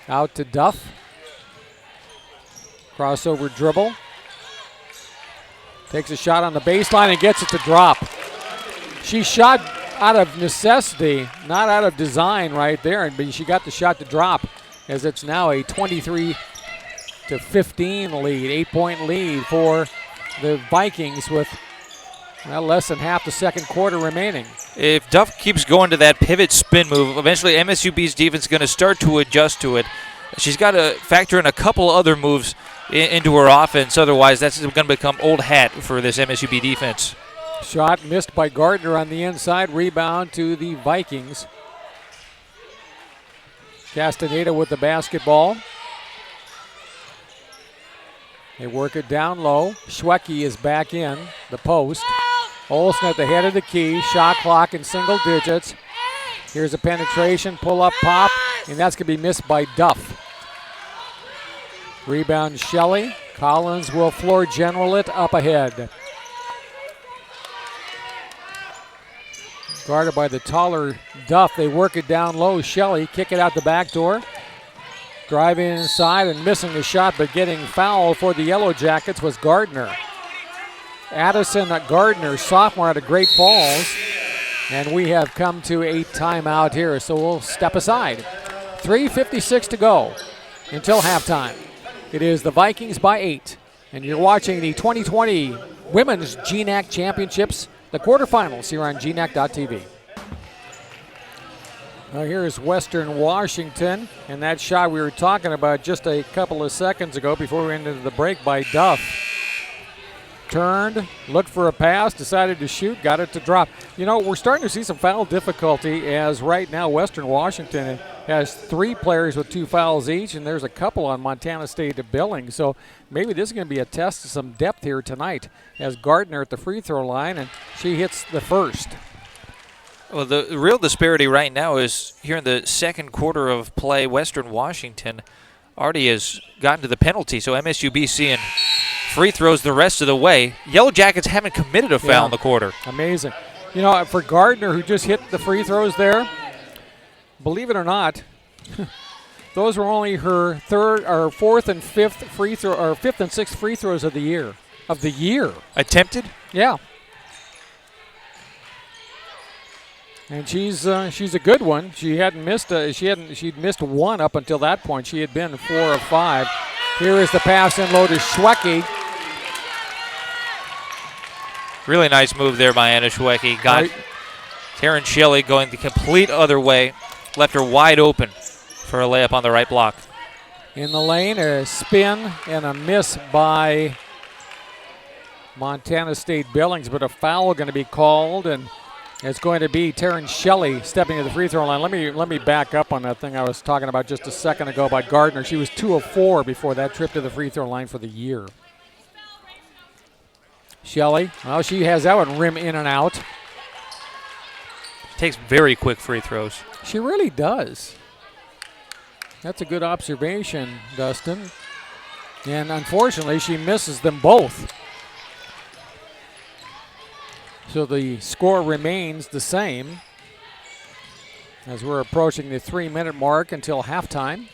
Out to Duff. Crossover dribble. Takes a shot on the baseline and gets it to drop. She shot out of necessity, not out of design right there, but she got the shot to drop as it's now a 23-15 lead, 8-point lead for the Vikings with less than half the second quarter remaining. If Duff keeps going to that pivot spin move, eventually MSUB's defense is going to start to adjust to it. She's got to factor in a couple other moves into her offense. Otherwise, that's going to become old hat for this MSUB defense. Shot missed by Gardner on the inside. Rebound to the Vikings. Castaneda with the basketball. They work it down low. Schwecke is back in the post. Olsen at the head of the key. Shot clock in single digits. Here's a penetration, pull up, pop, and that's going to be missed by Duff. Rebound Shelley. Collins will floor general it up ahead. Guarded by the taller Duff. They work it down low. Shelley kick it out the back door. Driving inside and missing the shot, but getting fouled for the Yellow Jackets was Gardner. Addison Gardner, sophomore out of Great Falls. And we have come to a timeout here, so we'll step aside. 3:56 to go until halftime. It is the Vikings by 8. And you're watching the 2020 Women's GNAC Championships, the quarterfinals here on GNAC.TV. Now here's Western Washington, and that shot we were talking about just a couple of seconds ago before we went into the break by Duff. Turned, looked for a pass, decided to shoot, got it to drop. You know, we're starting to see some foul difficulty as right now Western Washington has 3 players with 2 fouls each, and there's a couple on Montana State to Billings. So maybe this is going to be a test of some depth here tonight as Gardner at the free throw line, and she hits the first. Well, the real disparity right now is here in the second quarter of play, Western Washington already has gotten to the penalty, so MSU seeing free throws the rest of the way. Yellow Jackets haven't committed a foul in the quarter. Amazing. You know, for Gardner, who just hit the free throws there, believe it or not, those were only her fourth and fifth free throw, or fifth and sixth free throws of the year. Attempted? Yeah. And she's a good one. She'd missed one up until that point. She had been 4 of 5. Here is the pass in low to Schwecke. Really nice move there by Anna Schwecke. Got Taryn Shelley going the complete other way. Left her wide open for a layup on the right block. In the lane, a spin and a miss by Montana State Billings, but a foul going to be called, and it's going to be Taryn Shelley stepping to the free throw line. Let me back up on that thing I was talking about just a second ago about Gardner. She was 2 of 4 before that trip to the free throw line for the year. Shelley, well, she has that one rim in and out. Takes very quick free throws. She really does. That's a good observation, Dustin. And unfortunately, she misses them both. So the score remains the same as we're approaching the 3-minute mark until halftime.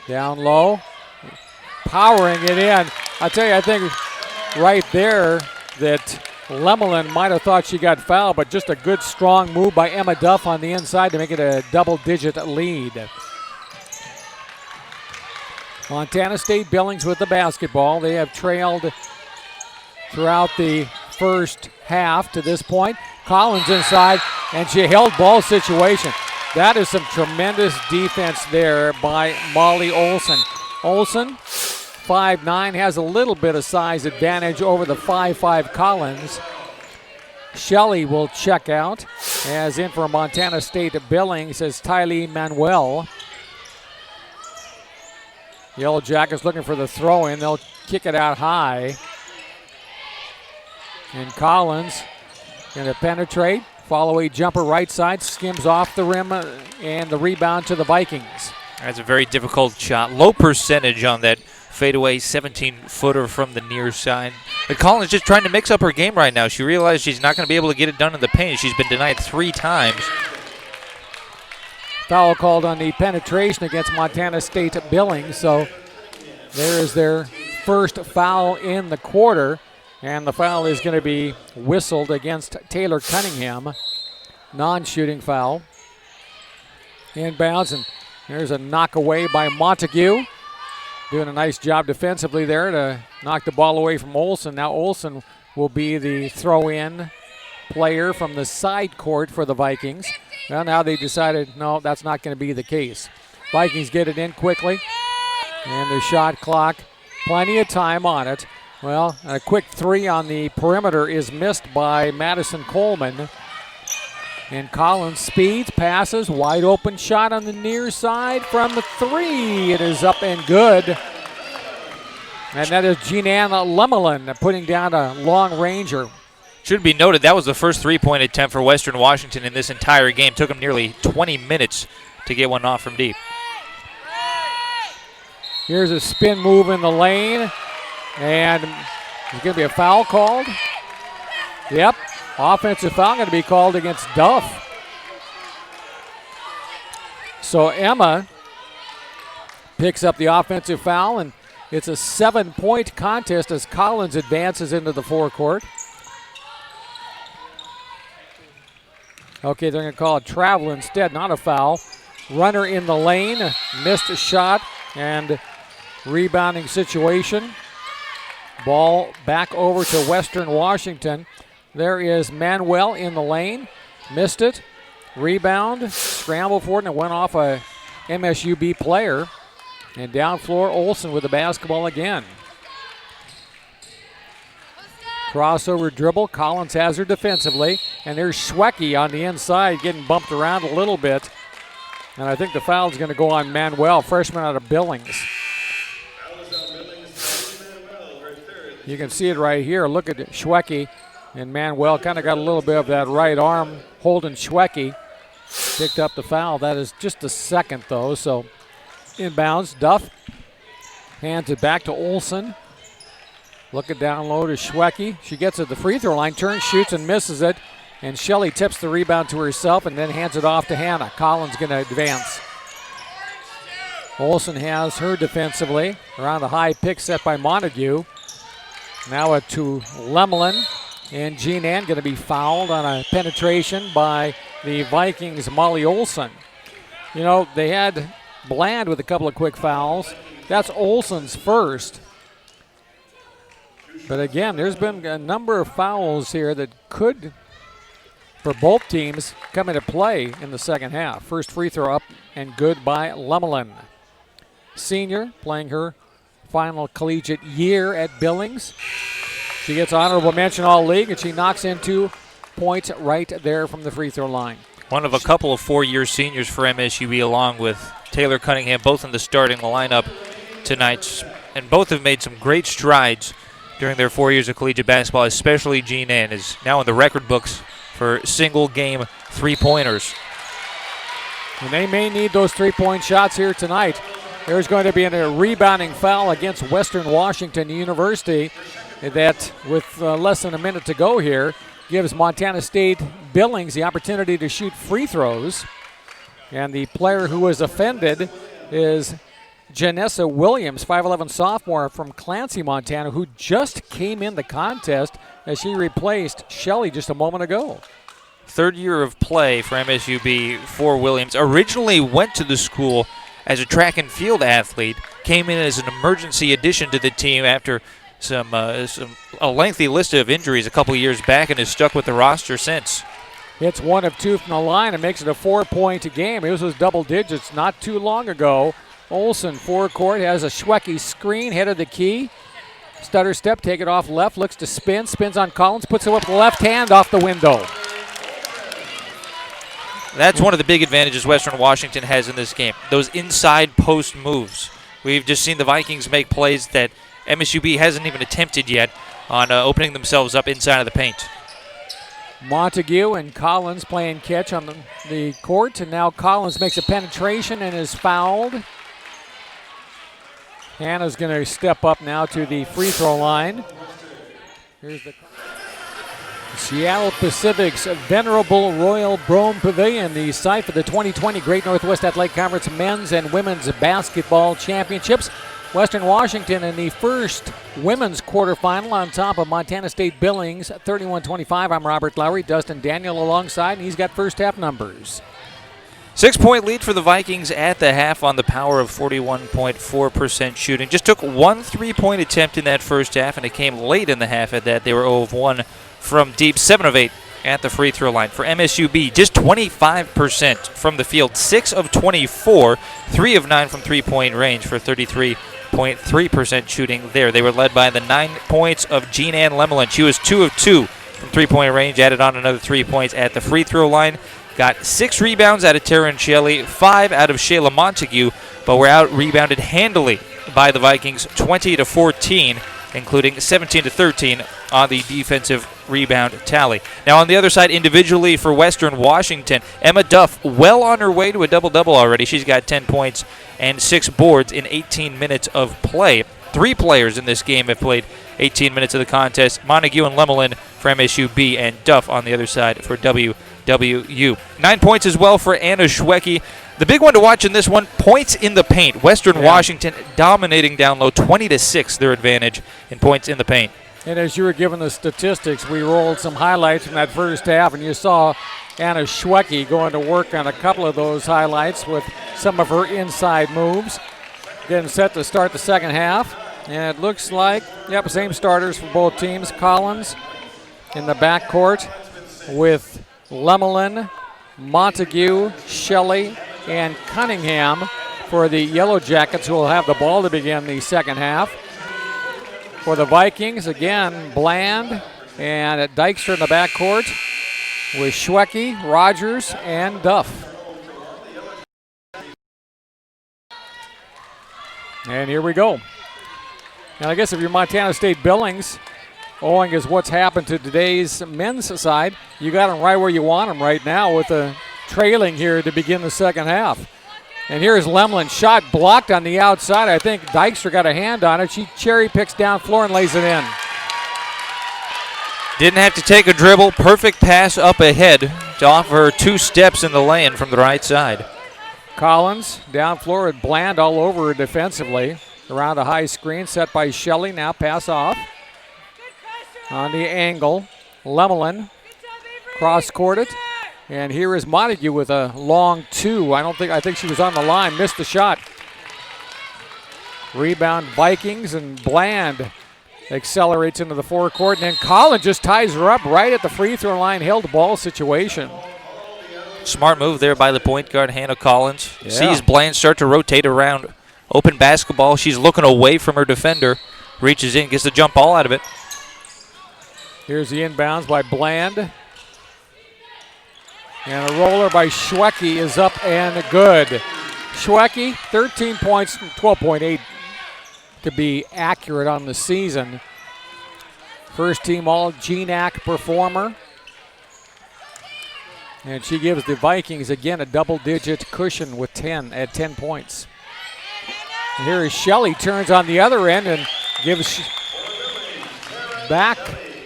Down low, powering it in. I tell you, I think right there that Lemelin might have thought she got fouled, but just a good, strong move by Emma Duff on the inside to make it a double-digit lead. Montana State Billings with the basketball. They have trailed throughout the first half to this point. Collins inside, and she held ball situation. That is some tremendous defense there by Molly Olson. Olson, 5'9", has a little bit of size advantage over the 5'5" Collins. Shelley will check out, as in for Montana State Billings is Tylee Manuel. Yellow Jackets looking for the throw in. They'll kick it out high. And Collins going to penetrate. Follow-away jumper right side, skims off the rim, and the rebound to the Vikings. That's a very difficult shot. Low percentage on that fadeaway 17-footer from the near side. But Collins just trying to mix up her game right now. She realized she's not going to be able to get it done in the paint. She's been denied 3 times. Foul called on the penetration against Montana State Billings. So there is their first foul in the quarter. And the foul is going to be whistled against Taylor Cunningham. Non-shooting foul. Inbounds, and there's a knock away by Montague. Doing a nice job defensively there to knock the ball away from Olson. Now Olson will be the throw-in player from the side court for the Vikings. Well, now they decided, no, that's not going to be the case. Vikings get it in quickly. And the shot clock, plenty of time on it. Well, a quick 3 on the perimeter is missed by Madison Coleman. And Collins speeds, passes, wide open shot on the near side from the 3. It is up and good. And that is Jean-Ann Lemelin putting down a long ranger. Should be noted that was the first 3-point attempt for Western Washington in this entire game. Took them nearly 20 minutes to get one off from deep. Here's a spin move in the lane. And there's going to be a foul called. Yep, offensive foul going to be called against Duff. So Emma picks up the offensive foul, and it's a 7-point contest as Collins advances into the forecourt. Okay, they're going to call a travel instead, not a foul. Runner in the lane, missed a shot, and rebounding situation. Ball back over to Western Washington. There is Manuel in the lane. Missed it. Rebound, scramble for it, and it went off a MSUB player. And down floor, Olsen with the basketball again. Crossover dribble. Collins has her defensively. And there's Schwecke on the inside getting bumped around a little bit. And I think the foul is going to go on Manuel, freshman out of Billings. You can see it right here. Look at Schwecke. And Manuel kind of got a little bit of that right arm holding Schwecke. Picked up the foul. That is just the second, though. So inbounds. Duff hands it back to Olsen. Looking down low to Schwecke. She gets at the free throw line, turns, shoots, and misses it. And Shelley tips the rebound to herself and then hands it off to Hannah. Collins going to advance. Olsen has her defensively around the high pick set by Montague. Now it to Lemelin. And Jean Ann going to be fouled on a penetration by the Vikings' Molly Olsen. You know, they had Bland with a couple of quick fouls. That's Olsen's first. But again, there's been a number of fouls here that could, for both teams, come into play in the second half. First free throw up and good by Lemelin. Senior playing her final collegiate year at Billings. She gets honorable mention all league, and she knocks in 2 points right there from the free throw line. One of a couple of four-year seniors for MSUB, along with Taylor Cunningham, both in the starting lineup tonight. And both have made some great strides during their 4 years of collegiate basketball, especially Jean Ann is now in the record books for single-game three-pointers. And they may need those three-point shots here tonight. There's going to be a rebounding foul against Western Washington University that, with less than a minute to go here, gives Montana State Billings the opportunity to shoot free throws. And the player who was offended is Janessa Williams, 5'11 sophomore from Clancy, Montana, who just came in the contest as she replaced Shelley just a moment ago. Third year of play for MSUB for Williams. Originally went to the school as a track and field athlete, came in as an emergency addition to the team after a lengthy list of injuries a couple years back, and has stuck with the roster since. Hits 1 of 2 from the line and makes it a 4-point game. It was double digits not too long ago. Olsen, forecourt, has a Schwecke screen, head of the key. Stutter step, take it off left, looks to spin, spins on Collins, puts it with the left hand off the window. That's one of the big advantages Western Washington has in this game, those inside post moves. We've just seen the Vikings make plays that MSUB hasn't even attempted yet on opening themselves up inside of the paint. Montague and Collins playing catch on the court, and now Collins makes a penetration and is fouled. Hannah's going to step up now to the free throw line. Here's the Seattle Pacific's venerable Royal Brougham Pavilion, the site for the 2020 Great Northwest Athletic Conference Men's and Women's Basketball Championships. Western Washington in the first women's quarterfinal on top of Montana State Billings, 31-25. I'm Robert Lowry, Dustin Daniel alongside, and he's got first half numbers. 6-point lead for the Vikings at the half on the power of 41.4% shooting. Just took 1 3-point attempt in that first half, and it came late in the half at that. They were 0 of 1 from deep, 7 of 8 at the free throw line. For MSUB, just 25% from the field, 6 of 24, 3 of 9 from three-point range for 33.3% shooting there. They were led by the 9 points of Jean Ann Lemelin. She was 2 of 2 from three-point range, added on another 3 points at the free throw line. Got 6 rebounds out of Taryn Shelley, 5 out of Shayla Montague, but were out-rebounded handily by the Vikings, 20-14, including 17-13 on the defensive rebound tally. Now on the other side, individually for Western Washington, Emma Duff well on her way to a double-double already. She's got 10 points and 6 boards in 18 minutes of play. 3 players in this game have played 18 minutes of the contest, Montague and Lemelin for MSUB, and Duff on the other side for WWU. 9 points as well for Anna Schwecke. The big one to watch in this one, points in the paint. Western Washington dominating down low, 20-6 their advantage in points in the paint. And as you were given the statistics, we rolled some highlights from that first half, and you saw Anna Schwecke going to work on a couple of those highlights with some of her inside moves. Getting set to start the second half. And it looks like, same starters for both teams. Collins in the backcourt with Lemelin Montague, Shelley, and Cunningham for the Yellow Jackets, who will have the ball to begin the second half. For the Vikings, again, Bland and Dykstra in the backcourt with Schwecke, Rogers, and Duff. And here we go. And I guess if you're Montana State Billings, owing is what's happened to today's men's side, you got them right where you want them right now with the trailing here to begin the second half. And here's Lemlin, shot blocked on the outside. I think Dykstra got a hand on it. She cherry picks down floor and lays it in. Didn't have to take a dribble. Perfect pass up ahead to offer her 2 steps in the lane from the right side. Collins down floor with Bland all over her defensively. Around a high screen set by Shelley. Now pass off. On the angle. Lemlin cross-courted. And here is Montague with a long 2. I think she was on the line. Missed the shot. Rebound Vikings, and Bland accelerates into the forecourt. And then Collins just ties her up right at the free throw line. Held ball situation. Smart move there by the point guard, Hannah Collins. Yeah. Sees Bland start to rotate around. Open basketball. She's looking away from her defender. Reaches in, gets the jump ball out of it. Here's the inbounds by Bland. And a roller by Schwecke is up and good. Schwecke, 13 points, 12.8 to be accurate on the season. First team all GNAC performer. And she gives the Vikings, again, a double-digit cushion with 10 at 10 points. And here is Shelley, turns on the other end and gives back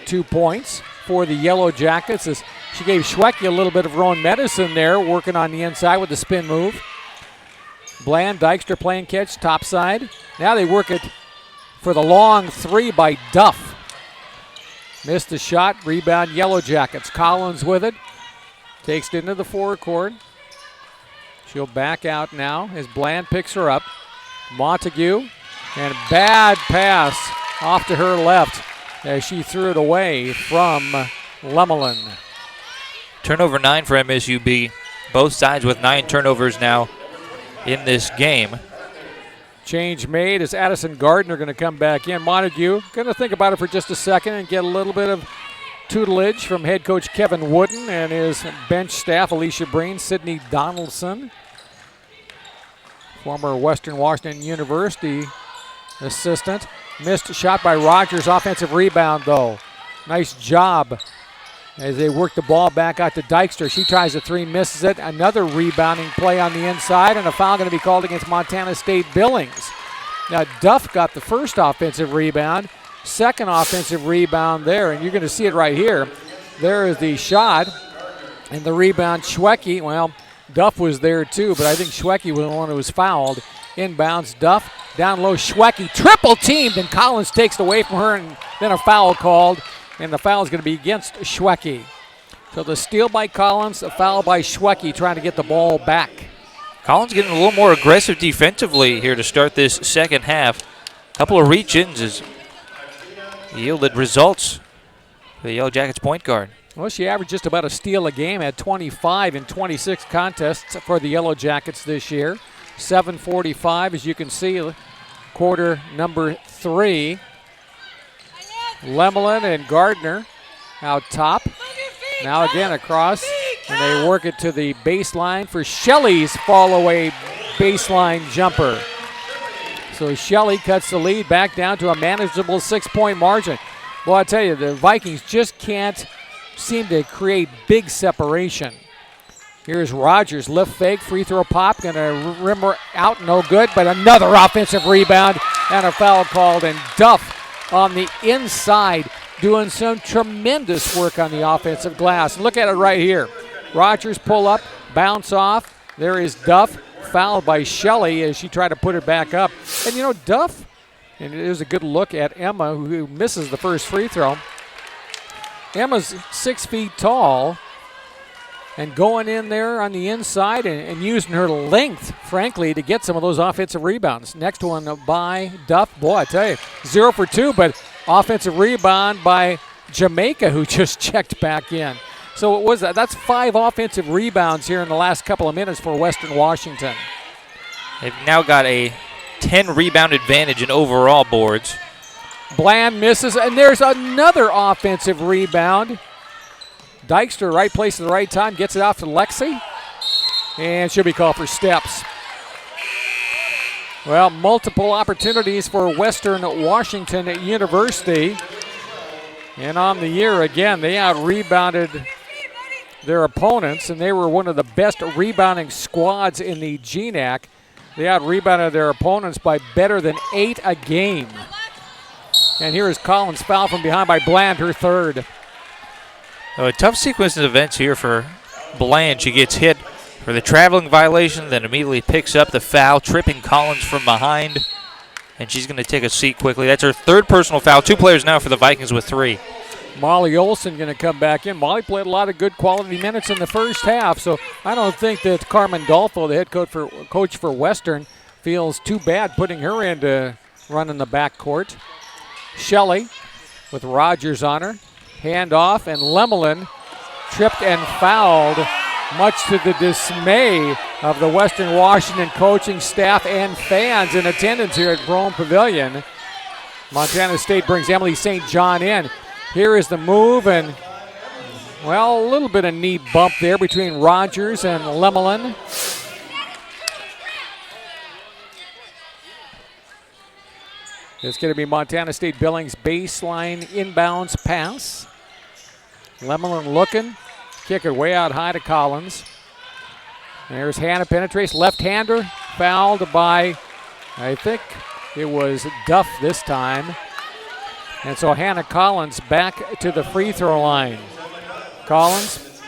2 points for the Yellow Jackets as she gave Schwecke a little bit of her own medicine there, working on the inside with the spin move. Bland, Dykstra playing catch, top side. Now they work it for the long 3 by Duff. Missed the shot, rebound Yellow Jackets. Collins with it. Takes it into the forecourt. She'll back out now as Bland picks her up. Montague, and bad pass off to her left as she threw it away from Lemlin. Turnover 9 for MSUB. Both sides with 9 turnovers now in this game. Change made as Addison Gardner going to come back in. Montague going to think about it for just a second and get a little bit of tutelage from head coach Kevin Wooden and his bench staff, Alicia Breen, Sydney Donaldson, former Western Washington University assistant. Missed shot by Rogers. Offensive rebound, though. Nice job as they work the ball back out to Dykstra. She tries a 3, misses it. Another rebounding play on the inside, and a foul going to be called against Montana State Billings. Now, Duff got the first offensive rebound. Second offensive rebound there, and you're going to see it right here. There is the shot, and the rebound, Schwecke. Well, Duff was there too, but I think Schwecke was the one who was fouled. Inbounds, Duff, down low, Schwecke, triple teamed, and Collins takes it away from her, and then a foul called, and the foul is going to be against Schwecke. So the steal by Collins, a foul by Schwecke, trying to get the ball back. Collins getting a little more aggressive defensively here to start this second half. A couple of reach-ins is yielded results for the Yellow Jackets point guard. Well, she averaged just about a steal a game, had 25 in 26 contests for the Yellow Jackets this year. 7:45, as you can see, quarter number 3. Lemlin and Gardner out top. Now again across, and they work it to the baseline for Shelley's fall-away baseline jumper. So Shelley cuts the lead back down to a manageable 6-point margin. Well, I tell you, the Vikings just can't seem to create big separation. Here's Rogers, lift fake, free throw pop, gonna rim her out, no good, but another offensive rebound and a foul called, and Duff on the inside doing some tremendous work on the offensive glass. Look at it right here. Rogers pull up, bounce off. There is Duff, fouled by Shelley as she tried to put it back up. And you know, Duff, and it is a good look at Emma, who misses the first free throw. Emma's 6 feet tall and going in there on the inside and using her length, frankly, to get some of those offensive rebounds. Next one by Duff. Boy, I tell you, 0 for 2, but offensive rebound by Jamaica, who just checked back in. So it was that's 5 offensive rebounds here in the last couple of minutes for Western Washington. They've now got a 10 rebound advantage in overall boards. Bland misses, and there's another offensive rebound. Dykstra, right place at the right time, gets it off to Lexi, and she'll be called for steps. Well, multiple opportunities for Western Washington University. And on the year, again, they out-rebounded their opponents, and they were one of the best rebounding squads in the GNAC. They out-rebounded their opponents by better than 8 a game. And here is Collins foul from behind by Bland, her third. Oh, a tough sequence of events here for Bland. She gets hit for the traveling violation, then immediately picks up the foul, tripping Collins from behind. And she's going to take a seat quickly. That's her third personal foul. 2 players now for the Vikings with 3. Molly Olson going to come back in. Molly played a lot of good quality minutes in the first half, so I don't think that Carmen Dolfo, the head coach for Western, feels too bad putting her in to run in the backcourt. Shelley with Rogers on her. Hand off, and Lemelin tripped and fouled, much to the dismay of the Western Washington coaching staff and fans in attendance here at Brougham Pavilion. Montana State brings Emily St. John in. Here is the move, and, well, a little bit of knee bump there between Rogers and Lemelin. It's going to be Montana State Billings baseline inbounds pass. Lemelin looking. Kick it way out high to Collins. There's Hannah penetrates. Left-hander fouled by, I think it was Duff this time. And so Hannah Collins back to the free throw line. Collins,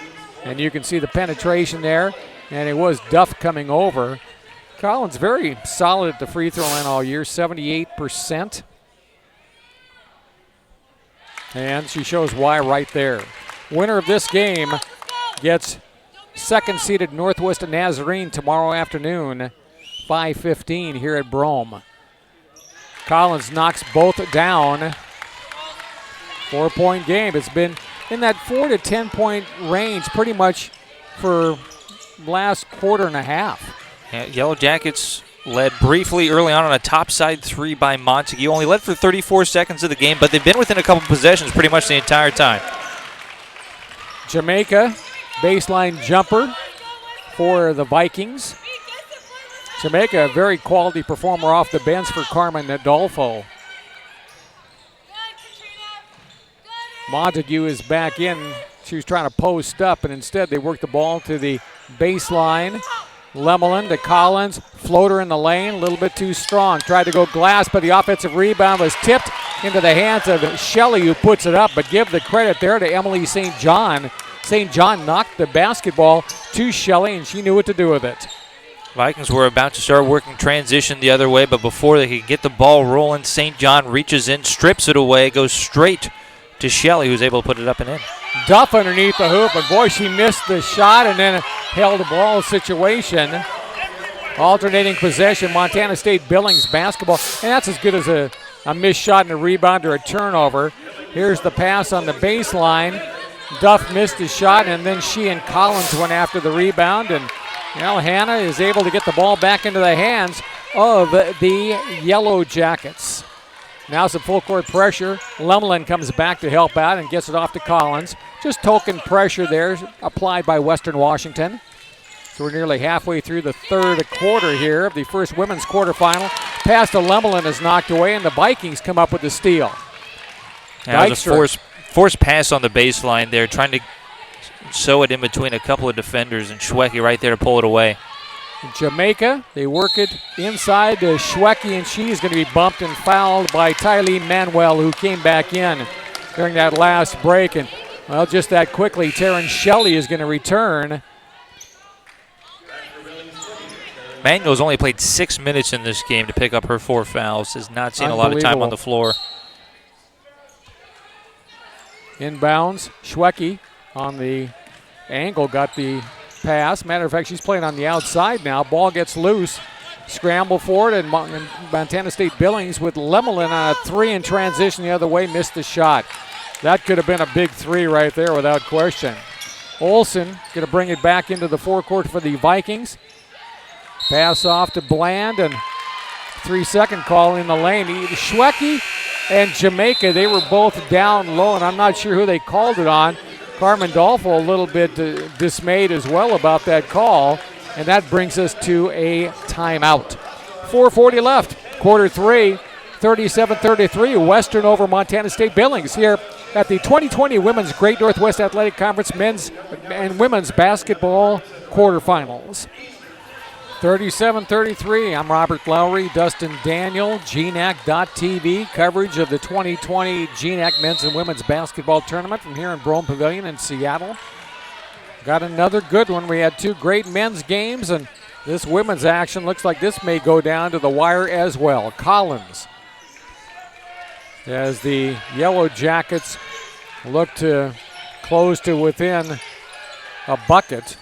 and you can see the penetration there. And it was Duff coming over. Collins very solid at the free throw line all year, 78%. And she shows why right there. Winner of this game gets second-seeded Northwest Nazarene tomorrow afternoon, 5:15 here at Brougham. Collins knocks both down. 4-point game. It's been in that 4 to 10-point range pretty much for last quarter and a half. Yeah, Yellow Jackets led briefly early on a topside 3 by Montague. Only led for 34 seconds of the game, but they've been within a couple possessions pretty much the entire time. Jamaica, baseline jumper for the Vikings. Jamaica, a very quality performer off the bench for Carmen Adolfo. Montague is back in. She was trying to post up, and instead they worked the ball to the baseline. Lemelin to Collins, floater in the lane, a little bit too strong. Tried to go glass, but the offensive rebound was tipped into the hands of Shelley, who puts it up. But give the credit there to Emily St. John. St. John knocked the basketball to Shelley, and she knew what to do with it. Vikings were about to start working transition the other way, but before they could get the ball rolling, St. John reaches in, strips it away, goes straight to Shelley, who's able to put it up and in. Duff underneath the hoop, but boy, she missed the shot and then held the ball situation. Alternating possession, Montana State Billings basketball, and that's as good as a missed shot and a rebound or a turnover. Here's the pass on the baseline. Duff missed his shot, and then she and Collins went after the rebound, and Hannah is able to get the ball back into the hands of the Yellow Jackets. Now some full court pressure. Lemelin comes back to help out and gets it off to Collins. Just token pressure there applied by Western Washington. So we're nearly halfway through the third quarter here of the first women's quarterfinal. Pass to Lemelin is knocked away, and the Vikings come up with the steal. That was a forced pass on the baseline there, trying to sew it in between a couple of defenders, and Schwecke right there to pull it away. Jamaica, they work it inside to Schwecke, and she's going to be bumped and fouled by Tylee Manuel, who came back in during that last break. And, well, just that quickly, Taryn Shelley is going to return. Manuel's only played 6 minutes in this game to pick up her 4 fouls. Has not seen a lot of time on the floor. Inbounds, Schwecke on the angle got the pass. Matter of fact, she's playing on the outside now. Ball gets loose. Scramble for it, and Montana State Billings with Lemelin on a 3 in transition the other way, missed the shot. That could have been a big 3 right there without question. Olsen going to bring it back into the forecourt for the Vikings. Pass off to Bland, and 3-second call in the lane. Schwecke and Jamaica, they were both down low, and I'm not sure who they called it on. Carmen Dolfo a little bit dismayed as well about that call, and that brings us to a timeout. 4:40 left, quarter three, 37-33, Western over Montana State Billings here at the 2020 Women's Great Northwest Athletic Conference Men's and Women's Basketball Quarterfinals. 37-33, I'm Robert Lowry, Dustin Daniel, GNAC.TV, coverage of the 2020 GNAC Men's and Women's Basketball Tournament from here in Brougham Pavilion in Seattle. Got another good one. We had two great men's games, and this women's action looks like this may go down to the wire as well. Collins, as the Yellow Jackets look to close to within a bucket.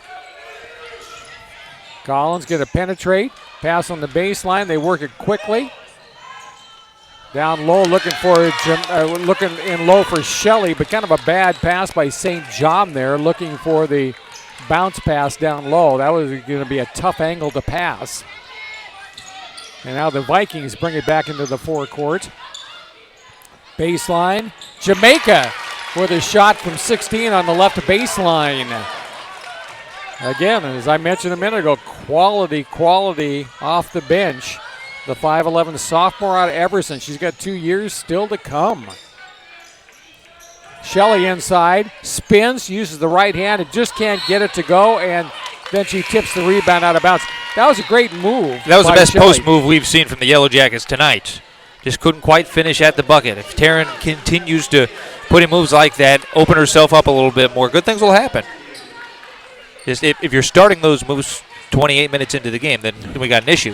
Collins going to penetrate, pass on the baseline. They work it quickly. Down low, looking in low for Shelley, but kind of a bad pass by St. John there, looking for the bounce pass down low. That was going to be a tough angle to pass. And now the Vikings bring it back into the forecourt. Baseline, Jamaica with a shot from 16 on the left baseline. Again, as I mentioned a minute ago, quality off the bench. The 5'11 sophomore out of Everson. She's got 2 years still to come. Shelley inside, spins, uses the right hand, and just can't get it to go, and then she tips the rebound out of bounds. That was a great move. That was the best Shelley. post move we've seen from the Yellow Jackets tonight. Just couldn't quite finish at the bucket. If Taryn continues to put in moves like that, open herself up a little bit more, good things will happen. Just if you're starting those moves 28 minutes into the game, then we got an issue.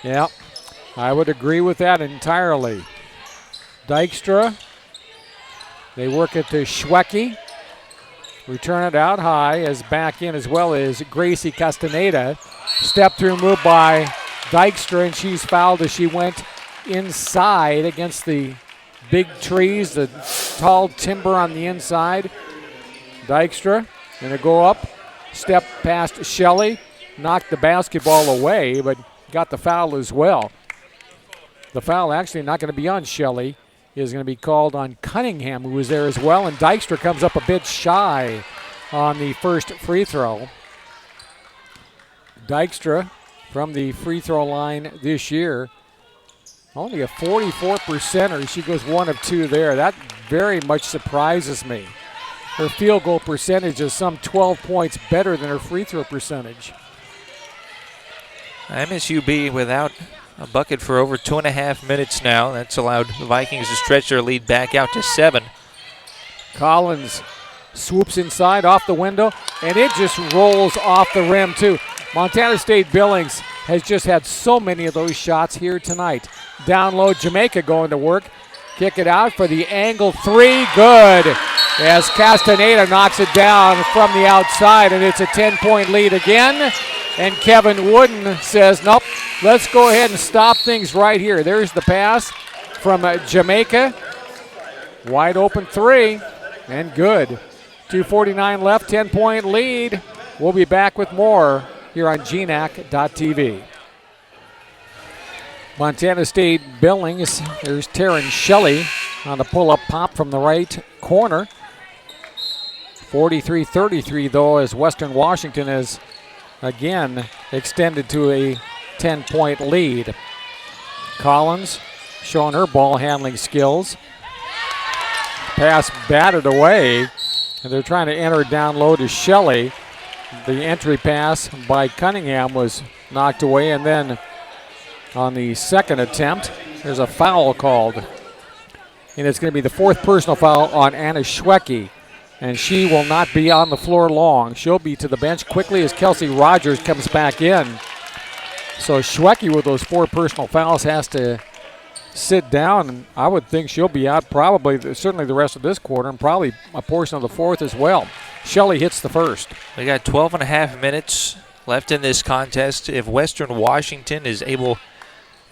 Yeah, I would agree with that entirely. Dykstra, they work it to Schwecke. Return it out high as back in as well as Gracie Castaneda. Step through move by Dykstra, and she's fouled as she went inside against the big trees, the tall timber on the inside. Dykstra going to go up, step past Shelley, knocked the basketball away, but got the foul as well. The foul actually not going to be on Shelley, is going to be called on Cunningham, who was there as well, and Dykstra comes up a bit shy on the first free throw. Dykstra from the free throw line this year, only a 44%er. She goes 1 of 2 there. That very much surprises me. Her field goal percentage is some 12 points better than her free throw percentage. MSU without a bucket for over 2.5 minutes now. That's allowed the Vikings to stretch their lead back out to 7. Collins swoops inside off the window, and it just rolls off the rim too. Montana State Billings has just had so many of those shots here tonight. Down low, Jamaica going to work. Kick it out for the angle 3, good. As Castaneda knocks it down from the outside, and it's a 10-point lead again. And Kevin Wooden says, nope, let's go ahead and stop things right here. There's the pass from Jamaica. Wide open 3, and good. 2:49 left, 10-point lead. We'll be back with more here on GNAC.TV. Montana State Billings, there's Taryn Shelley on the pull-up pop from the right corner. 43-33 though, as Western Washington has again extended to a 10-point lead. Collins showing her ball handling skills. Pass batted away, and they're trying to enter down low to Shelley. The entry pass by Cunningham was knocked away, and then on the second attempt, there's a foul called. And it's going to be the 4th personal foul on Anna Schwecke. And she will not be on the floor long. She'll be to the bench quickly as Kelsey Rogers comes back in. So Schwecke with those 4 personal fouls has to sit down. And I would think she'll be out certainly the rest of this quarter, and probably a portion of the 4th as well. Shelley hits the first. We got 12.5 minutes left in this contest. If Western Washington is able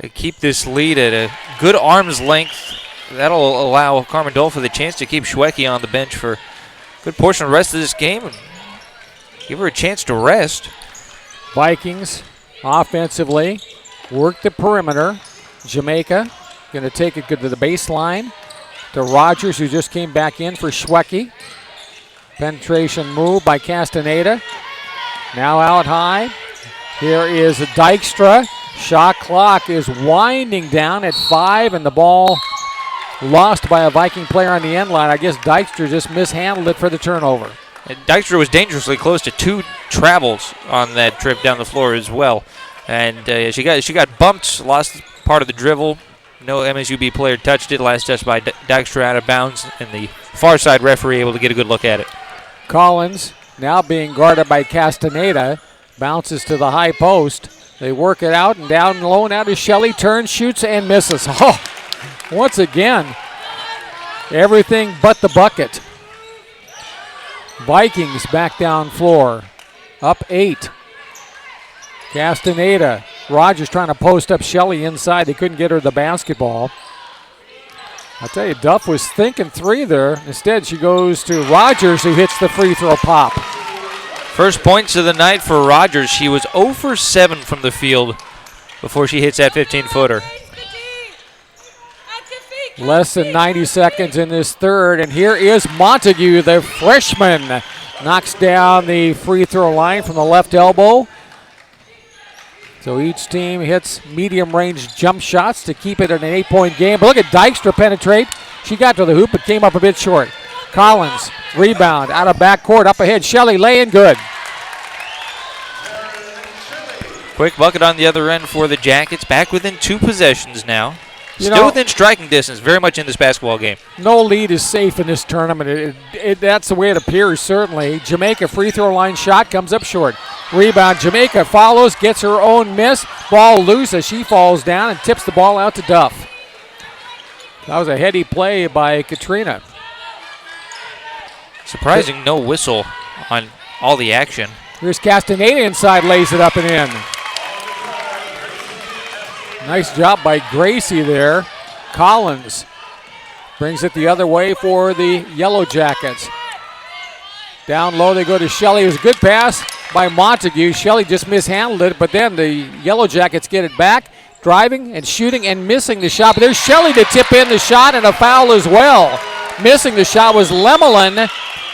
to keep this lead at a good arm's length, that'll allow Carmen Dolfo the chance to keep Schwecke on the bench for good portion of the rest of this game and give her a chance to rest. Vikings offensively work the perimeter. Jamaica going to take it to the baseline to Rogers, who just came back in for Schwecke. Penetration move by Castaneda. Now out high. Here is Dykstra. Shot clock is winding down at 5, and the ball lost by a Viking player on the end line. I guess Dykstra just mishandled it for the turnover. And Dykstra was dangerously close to 2 travels on that trip down the floor as well. And she got bumped, lost part of the dribble. No MSUB player touched it. Last touch by Dykstra out of bounds, and the far side referee able to get a good look at it. Collins now being guarded by Castaneda. Bounces to the high post. They work it out and down low. Now to Shelley. Turns, shoots, and misses. Oh, once again, everything but the bucket. Vikings back down floor. Up 8. Castaneda. Rogers trying to post up Shelley inside. They couldn't get her the basketball. I'll tell you, Duff was thinking 3 there. Instead, she goes to Rogers, who hits the free throw pop. First points of the night for Rogers. She was 0 for 7 from the field before she hits that 15-footer. Less than 90 seconds in this third, and here is Montague, the freshman. Knocks down the free throw line from the left elbow. So each team hits medium-range jump shots to keep it an 8-point game. But look at Dykstra penetrate. She got to the hoop but came up a bit short. Collins, rebound, out of backcourt, up ahead. Shelley laying good. Quick bucket on the other end for the Jackets. Back within 2 possessions now. Still within striking distance, very much in this basketball game. No lead is safe in this tournament. That's the way it appears, certainly. Jamaica free throw line shot comes up short. Rebound, Jamaica follows, gets her own miss. Ball loose as she falls down and tips the ball out to Duff. That was a heady play by Katrina. Surprising no whistle on all the action. Here's Castaneda inside, lays it up and in. Nice job by Gracie there. Collins brings it the other way for the Yellow Jackets. Down low they go to Shelley. It was a good pass by Montague. Shelley just mishandled it, but then the Yellow Jackets get it back, driving and shooting and missing the shot. But there's Shelley to tip in the shot and a foul as well. Missing the shot was Lemelin,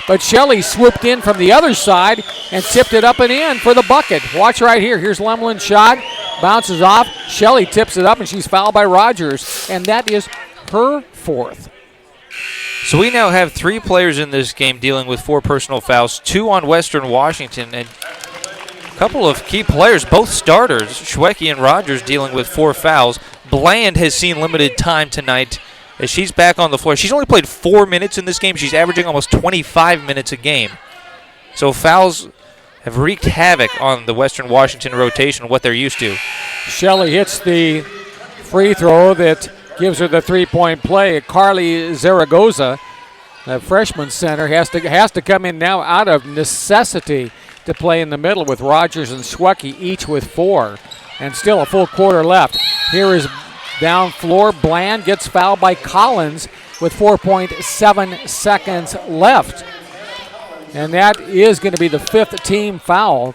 but Shelley swooped in from the other side and tipped it up and in for the bucket. Watch right here. Here's Lemelin's shot. Bounces off. Shelley tips it up, and she's fouled by Rogers. And that is her 4th. So we now have 3 players in this game dealing with 4 personal fouls, 2 on Western Washington, and a couple of key players, both starters, Schwecke and Rogers, dealing with 4 fouls. Bland has seen limited time tonight as she's back on the floor. She's only played 4 minutes in this game. She's averaging almost 25 minutes a game. So fouls have wreaked havoc on the Western Washington rotation, what they're used to. Shelley hits the free throw that gives her the 3-point play. Carly Zaragoza, the freshman center, has to come in now out of necessity to play in the middle with Rogers and Schwecke, each with 4. And still a full quarter left. Here is down floor. Bland gets fouled by Collins with 4.7 seconds left. And that is going to be the 5th team foul.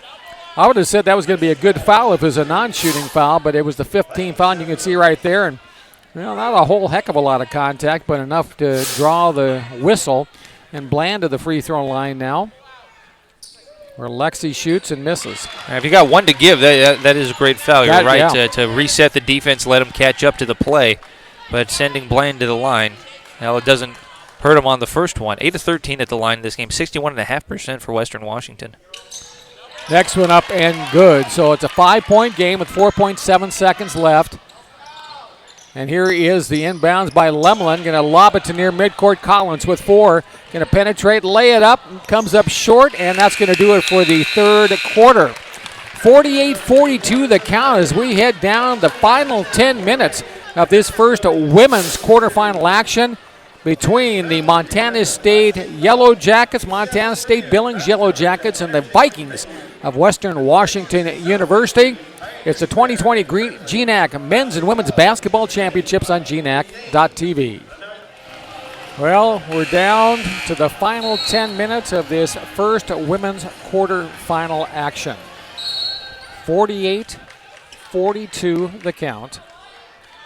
I would have said that was going to be a good foul if it was a non-shooting foul, but it was the 5th team foul, and you can see right there. And well, not a whole heck of a lot of contact, but enough to draw the whistle. And Bland to the free throw line now, where Lexi shoots and misses. If you got 1 to give, that is a great foul. You're right, yeah. to reset the defense, let them catch up to the play. But sending Bland to the line, well, it doesn't hurt him on the first one. 8 of 13 at the line this game, 61.5% for Western Washington. Next one up and good. So it's a 5-point game with 4.7 seconds left. And here is the inbounds by Lemelin. Going to lob it to near midcourt. Collins with 4. Going to penetrate, lay it up, comes up short, and that's going to do it for the 3rd quarter. 48-42 the count as we head down the final 10 minutes of this first women's quarterfinal action between the Montana State Yellow Jackets, Montana State Billings Yellow Jackets, and the Vikings of Western Washington University. It's the 2020 GNAC Men's and Women's Basketball Championships on GNAC.TV. Well, we're down to the final 10 minutes of this first women's quarterfinal action. 48-42 the count.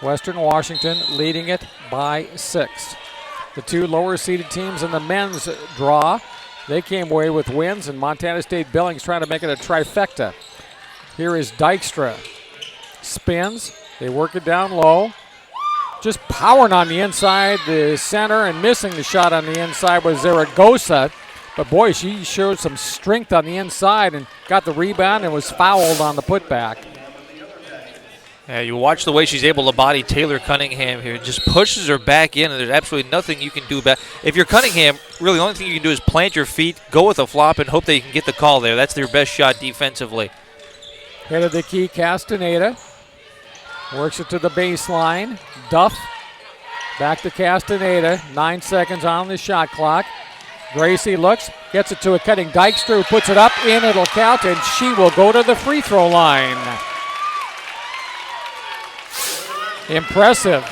Western Washington leading it by 6. The two lower-seeded teams in the men's draw, they came away with wins, and Montana State Billings trying to make it a trifecta. Here is Dykstra. Spins. They work it down low. Just powering on the inside, the center, and missing the shot on the inside was Zaragoza. But boy, she showed some strength on the inside and got the rebound and was fouled on the putback. Yeah, you watch the way she's able to body Taylor Cunningham here. Just pushes her back in, and there's absolutely nothing you can do about it. If you're Cunningham, really the only thing you can do is plant your feet, go with a flop, and hope that you can get the call there. That's their best shot defensively. Head of the key, Castaneda. Works it to the baseline. Duff. Back to Castaneda. 9 seconds on the shot clock. Gracie looks, gets it to a cutting Dykstra, who puts it up, in, it'll count, and she will go to the free throw line. Impressive.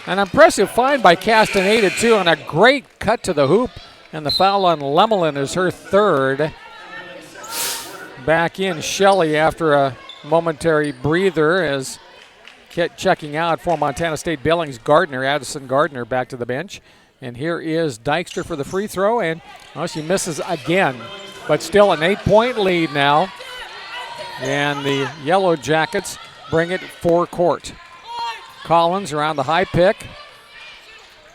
An impressive find by Castaneda, too, and a great cut to the hoop. And the foul on Lemelin is her third. Back in Shelley after a momentary breather as checking out for Montana State Billings, Gardner, Addison Gardner, back to the bench. And here is Dykstra for the free throw, and she misses again. But still an 8-point lead now. And the Yellow Jackets bring it forecourt. Collins around the high pick.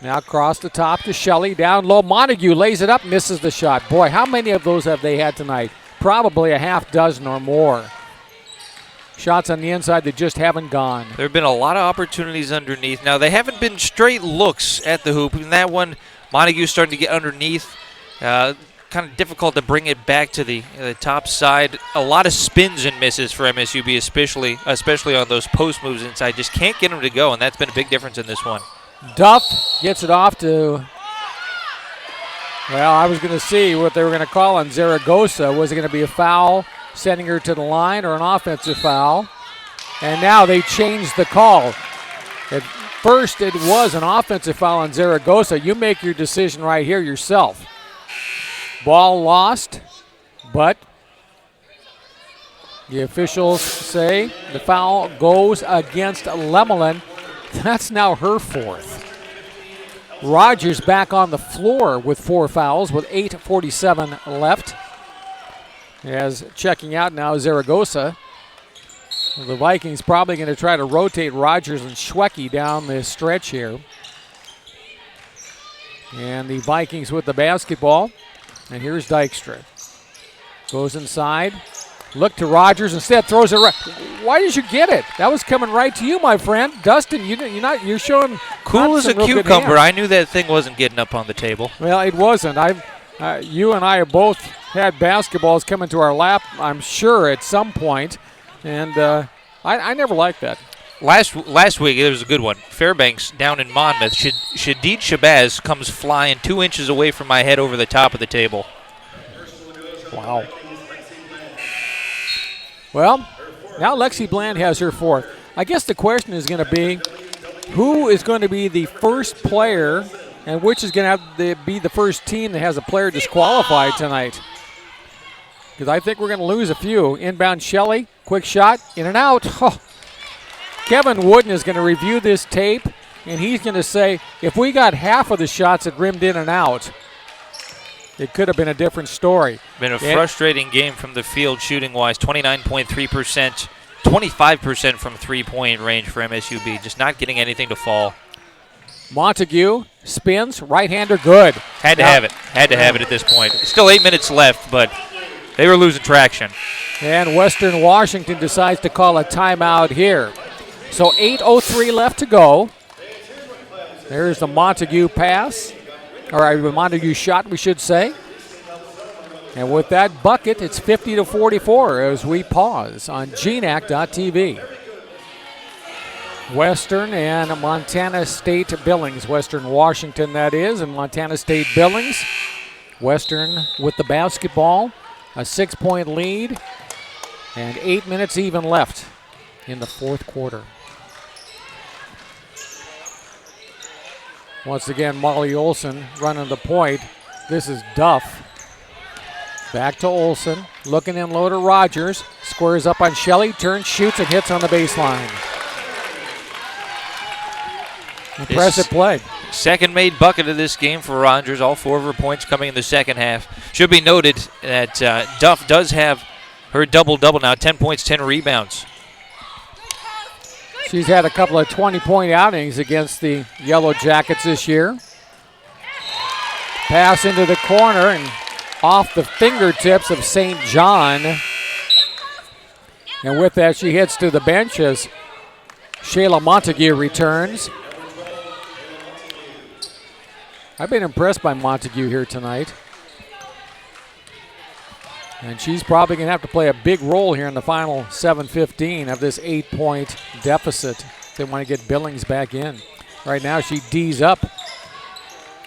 Now across the top to Shelley. Down low. Montague lays it up, misses the shot. Boy, how many of those have they had tonight? Probably a half dozen or more. Shots on the inside that just haven't gone. There have been a lot of opportunities underneath. Now, they haven't been straight looks at the hoop. In that one, Montague's starting to get underneath. Kind of difficult to bring it back to the top side. A lot of spins and misses for MSUB, especially on those post moves inside. Just can't get them to go, and that's been a big difference in this one. Duff gets it off to, well, I was going to see what they were going to call on Zaragoza. Was it going to be a foul, sending her to the line, or an offensive foul? And now they changed the call. At first, it was an offensive foul on Zaragoza. You make your decision right here yourself. Ball lost, but the officials say the foul goes against Lemelin. That's now her fourth. Rogers back on the floor with 4 fouls with 8:47 left. As checking out now Zaragoza. The Vikings probably going to try to rotate Rogers and Schwecke down the stretch here. And the Vikings with the basketball. And here's Dykstra. Goes inside. Look to Rogers. Instead throws it right. Why did you get it? That was coming right to you, my friend. Dustin, you're showing cool as a cucumber. I knew that thing wasn't getting up on the table. Well, it wasn't. You and I have both had basketballs come into our lap, I'm sure, at some point. And I never liked that. Last week, it was a good one. Fairbanks down in Monmouth. Shadid Shabazz comes flying 2 inches away from my head over the top of the table. Wow. Well, now Lexi Bland has her fourth. I guess the question is going to be, who is going to be the first player and which is going to have to be the first team that has a player disqualified tonight? Because I think we're going to lose a few. Inbound Shelley, quick shot, in and out. Oh. Kevin Wooden is going to review this tape, and he's going to say, if we got half of the shots that rimmed in and out, it could have been a different story. Been a frustrating game from the field shooting-wise. 29.3%, 25% from three-point range for MSUB. Just not getting anything to fall. Montague spins, right-hander, good. Had to have it. Had to have it at this point. Still 8 minutes left, but they were losing traction. And Western Washington decides to call a timeout here. So 8:03 left to go. There's the Montague pass, or a Montague shot, we should say. And with that bucket, it's 50-44 as we pause on GNAC.TV. Western and Montana State Billings. Western Washington, that is, and Montana State Billings. Western with the basketball, a 6-point lead, and 8 minutes even left in the fourth quarter. Once again, Molly Olson running the point. This is Duff. Back to Olson. Looking in low to Rogers. Squares up on Shelley. Turns, shoots, and hits on the baseline. Impressive play. Second made bucket of this game for Rogers. All 4 of her points coming in the second half. Should be noted that Duff does have her double-double now. 10 points, 10 rebounds. She's had a couple of 20-point outings against the Yellow Jackets this year. Pass into the corner and off the fingertips of St. John. And with that, she heads to the bench as Shayla Montague returns. I've been impressed by Montague here tonight. And she's probably going to have to play a big role here in the final 7:15 of this 8-point deficit. They want to get Billings back in. Right now she D's up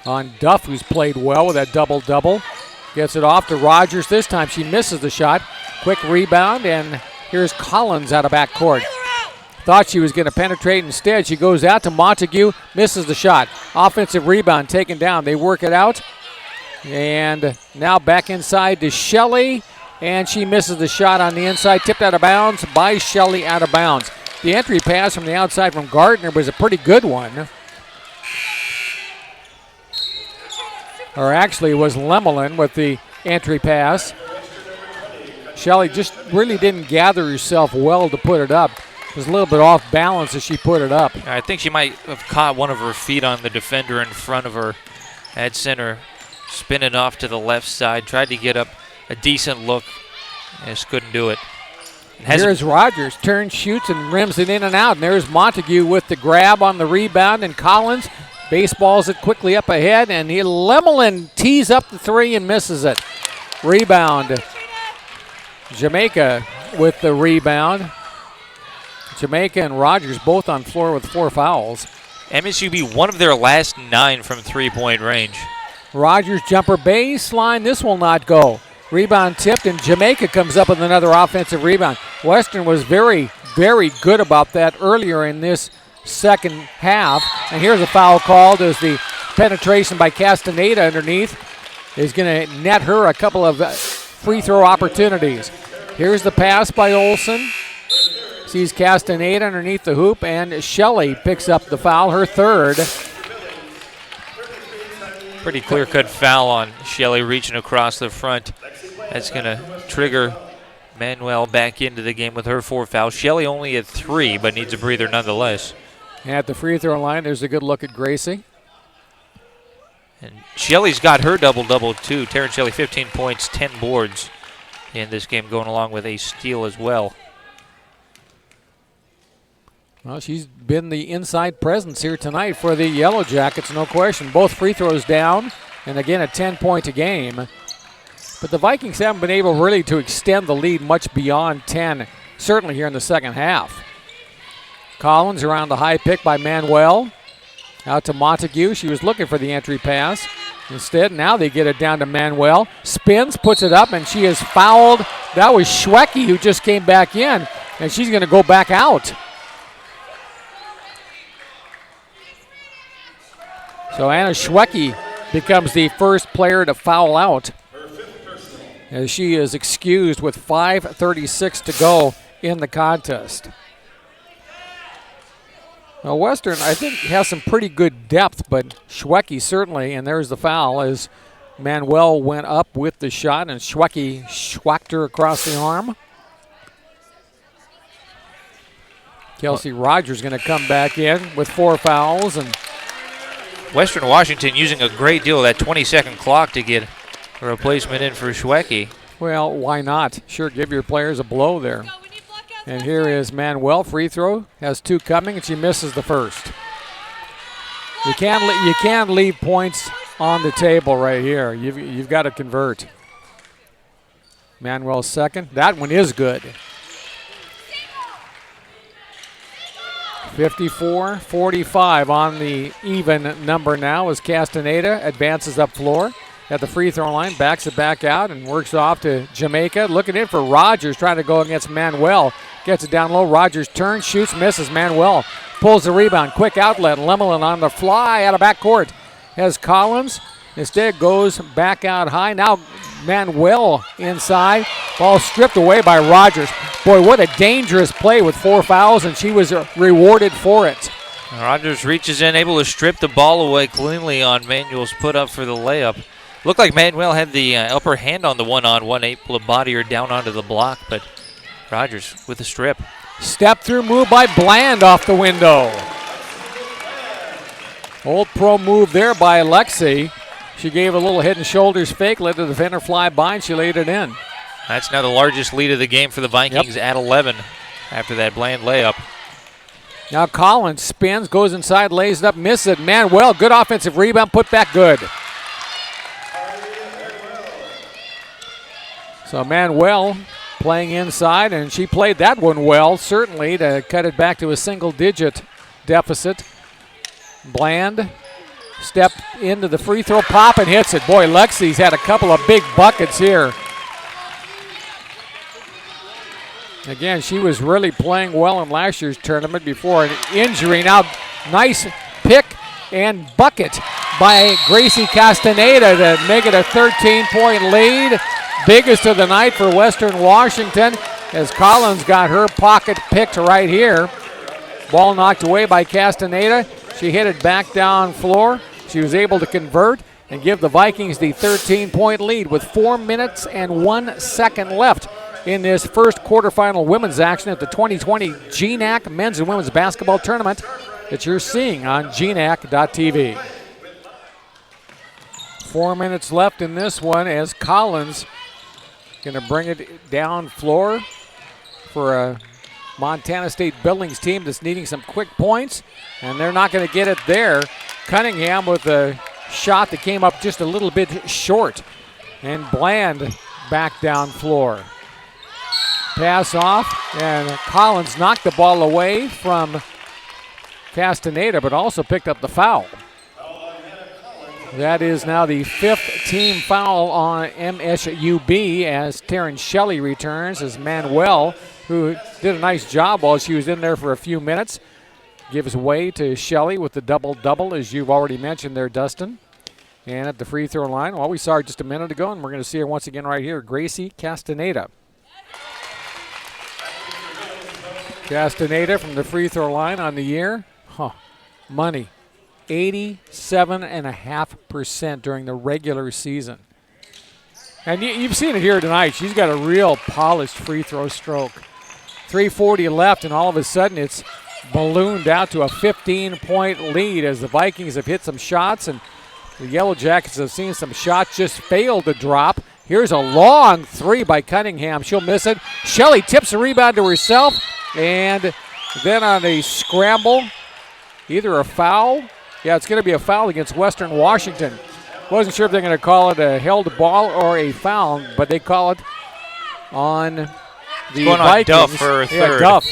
on Duff, who's played well with that double-double. Gets it off to Rogers. This time she misses the shot. Quick rebound, and here's Collins out of backcourt. Thought she was going to penetrate. Instead, she goes out to Montague, misses the shot. Offensive rebound taken down. They work it out. And now back inside to Shelley, and she misses the shot on the inside. Tipped out of bounds by Shelley, out of bounds. The entry pass from the outside from Gardner was a pretty good one. Or actually, it was Lemelin with the entry pass. Shelley just really didn't gather herself well to put it up. It was a little bit off balance as she put it up. I think she might have caught one of her feet on the defender in front of her at center. Spinning off to the left side, tried to get up a decent look, and just couldn't do it. Here's Rogers, turns, shoots, and rims it in and out. And there's Montague with the grab on the rebound, and Collins baseballs it quickly up ahead, and Lemelin tees up the three and misses it. Rebound. Jamaica with the rebound. Jamaica and Rogers both on floor with 4 fouls. MSU beat one of their last 9 from 3-point range. Rogers jumper baseline. This will not go. Rebound tipped, and Jamaica comes up with another offensive rebound. Western was very, very good about that earlier in this second half. And here's a foul called as the penetration by Castaneda underneath is going to net her a couple of free throw opportunities. Here's the pass by Olson. Sees Castaneda underneath the hoop, and Shelley picks up the foul, her third. Pretty clear-cut foul on Shelley reaching across the front. That's going to trigger Manuel back into the game with her 4 fouls. Shelley only at 3, but needs a breather nonetheless. At the free throw line, there's a good look at Gracie. And Shelley's got her double-double, too. Taryn Shelley, 15 points, 10 boards in this game, going along with a steal as well. Well, she's been the inside presence here tonight for the Yellow Jackets, no question. Both free throws down, and again a 10-point a game. But the Vikings haven't been able really to extend the lead much beyond 10, certainly here in the second half. Collins around the high pick by Manuel. Out to Montague. She was looking for the entry pass. Instead, now they get it down to Manuel. Spins, puts it up, and she is fouled. That was Schwecke who just came back in, and she's going to go back out. So Anna Schwecke becomes the first player to foul out as she is excused with 5:36 to go in the contest. Now Western, I think, has some pretty good depth, but Schwecke certainly, and there's the foul as Manuel went up with the shot and Schwecke schwacked her across the arm. Kelsey Rogers going to come back in with 4 fouls, and Western Washington using a great deal of that 20-second clock to get a replacement in for Schwecke. Well, why not? Sure, give your players a blow there. And here is Manuel, free throw, has 2 coming, and she misses the first. You can't leave points on the table right here. You've got to convert. Manuel's second. That one is good. 54-45 on the even number now as Castaneda advances up floor. at the free throw line, backs it back out and works off to Jamaica. Looking in for Rogers, trying to go against Manuel. Gets it down low. Rogers turns, shoots, misses. Manuel pulls the rebound. Quick outlet. Lemelin on the fly out of backcourt. Has Collins. Instead goes back out high. Now Manuel inside. Ball stripped away by Rogers. Boy, what a dangerous play with 4 fouls, and she was rewarded for it. Rogers reaches in, able to strip the ball away cleanly on Manuel's put up for the layup. Looked like Manuel had the upper hand on the one-on-one, able to body her down onto the block, but Rogers with a strip. Step through move by Bland off the window. Old pro move there by Alexi. She gave a little head and shoulders fake, let the defender fly by, and she laid it in. That's now the largest lead of the game for the Vikings at 11 after that Bland layup. Now Collins spins, goes inside, lays it up, misses it. Manuel, good offensive rebound, put back good. So Manuel playing inside, and she played that one well, certainly, to cut it back to a single-digit deficit. Bland stepped into the free throw, pop, and hits it. Boy, Lexi's had a couple of big buckets here. Again, she was really playing well in last year's tournament before an injury. Now, nice pick and bucket by Gracie Castaneda to make it a 13-point lead. Biggest of the night for Western Washington as Collins got her pocket picked right here. Ball knocked away by Castaneda. She hit it back down floor. She was able to convert and give the Vikings the 13-point lead with 4 minutes and 1 second left in this first quarterfinal women's action at the 2020 GNAC Men's and Women's Basketball Tournament that you're seeing on GNAC.tv. 4 minutes left in this one as Collins going to bring it down floor for a Montana State Billings team that's needing some quick points, and they're not going to get it there. Cunningham with a shot that came up just a little bit short, and Bland back down floor. Pass off, and Collins knocked the ball away from Castaneda, but also picked up the foul. That is now the 5th team foul on MSUB as Taryn Shelley returns, as Manuel, who did a nice job while she was in there for a few minutes, gives way to Shelley with the double-double, as you've already mentioned there, Dustin. And at the free throw line, well, we saw her just a minute ago, and we're going to see her once again right here, Gracie Castaneda. Castaneda from the free throw line on the year. Money. 87.5% during the regular season. And you've seen it here tonight. She's got a real polished free throw stroke. 3:40 left, and all of a sudden it's ballooned out to a 15-point lead as the Vikings have hit some shots, and the Yellow Jackets have seen some shots just fail to drop. Here's a long three by Cunningham. She'll miss it. Shelley tips the rebound to herself, and then on a scramble, either a foul. Yeah, it's going to be a foul against Western Washington. Wasn't sure if they're going to call it a held ball or a foul, but they call it on the Vikings. On Duff for a third. Yeah, Duff.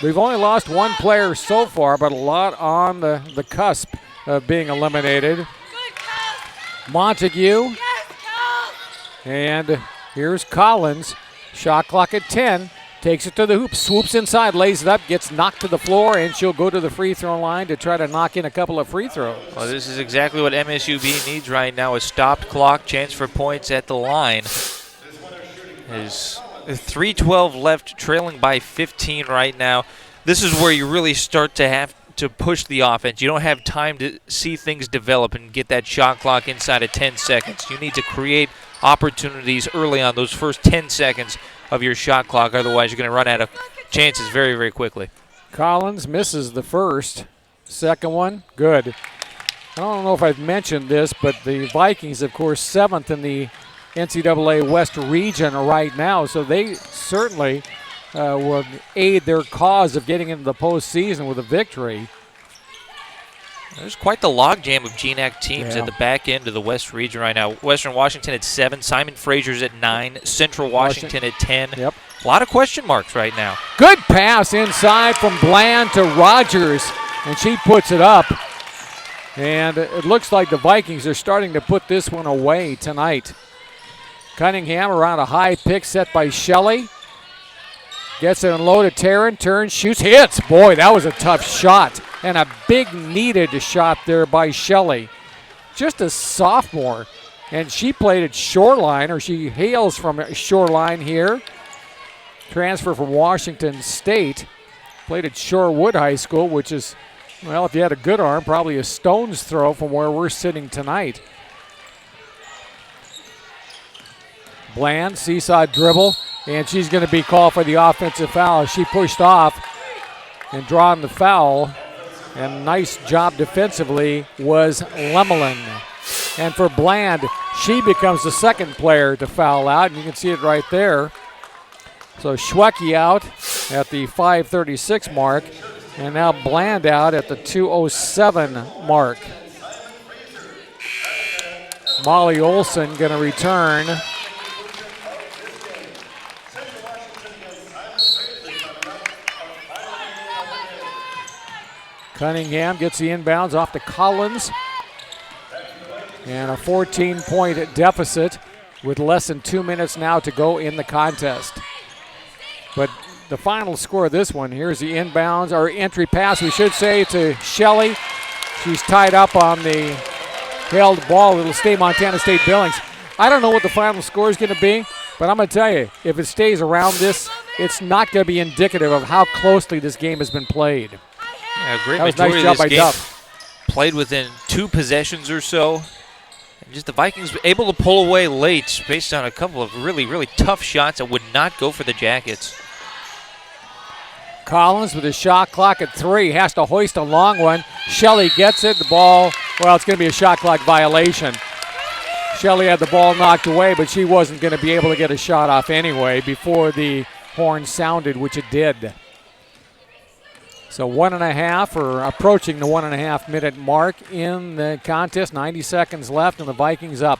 We've only lost one player so far, but a lot on the cusp of being eliminated. Montague. And here's Collins. Shot clock at 10. Takes it to the hoop, swoops inside, lays it up, gets knocked to the floor, and she'll go to the free throw line to try to knock in a couple of free throws. Well, this is exactly what MSUB needs right now, a stopped clock, chance for points at the line. There's 3:12 left, trailing by 15 right now. This is where you really start to have to push the offense. You don't have time to see things develop and get that shot clock inside of 10 seconds. You need to create opportunities early on, those first 10 seconds of your shot clock. Otherwise, you're going to run out of chances very, very quickly. Collins misses the first. Second one, good. I don't know if I've mentioned this, but the Vikings, of course, 7th in the NCAA West region right now, so they certainly will aid their cause of getting into the postseason with a victory. There's quite the logjam of GNAC teams at the back end of the West region right now. Western Washington at 7, Simon Fraser's at 9, Central Washington at 10. Yep. A lot of question marks right now. Good pass inside from Bland to Rogers, and she puts it up. And it looks like the Vikings are starting to put this one away tonight. Cunningham around a high pick set by Shelley. Gets it low to Taryn. Turns, shoots, hits. Boy, that was a tough shot. And a big needed shot there by Shelley. Just a sophomore. And she played at Shoreline, or she hails from Shoreline here. Transfer from Washington State. Played at Shorewood High School, which is, well, if you had a good arm, probably a stone's throw from where we're sitting tonight. Bland, seesaw dribble, and she's going to be called for the offensive foul. She pushed off and drawn the foul, and nice job defensively was Lemelin. And for Bland, she becomes the second player to foul out, and you can see it right there. So Schwecke out at the 5:36 mark, and now Bland out at the 2:07 mark. Molly Olson going to return. Cunningham gets the inbounds off to Collins. And a 14-point deficit with less than 2 minutes now to go in the contest. But the final score of this one, here's the inbounds, or entry pass, we should say, to Shelley. She's tied up on the held ball. It'll stay Montana State Billings. I don't know what the final score is going to be, but I'm going to tell you, if it stays around this, it's not going to be indicative of how closely this game has been played. Yeah, a great that was majority nice job of this by game Duff. Played within 2 possessions or so. And just the Vikings able to pull away late based on a couple of really, really tough shots that would not go for the Jackets. Collins with a shot clock at 3, has to hoist a long one. Shelley gets it, the ball, well, it's going to be a shot clock violation. Shelley had the ball knocked away, but she wasn't going to be able to get a shot off anyway before the horn sounded, which it did. So 1.5, or approaching the 1.5 minute mark in the contest. 90 seconds left, and the Vikings up.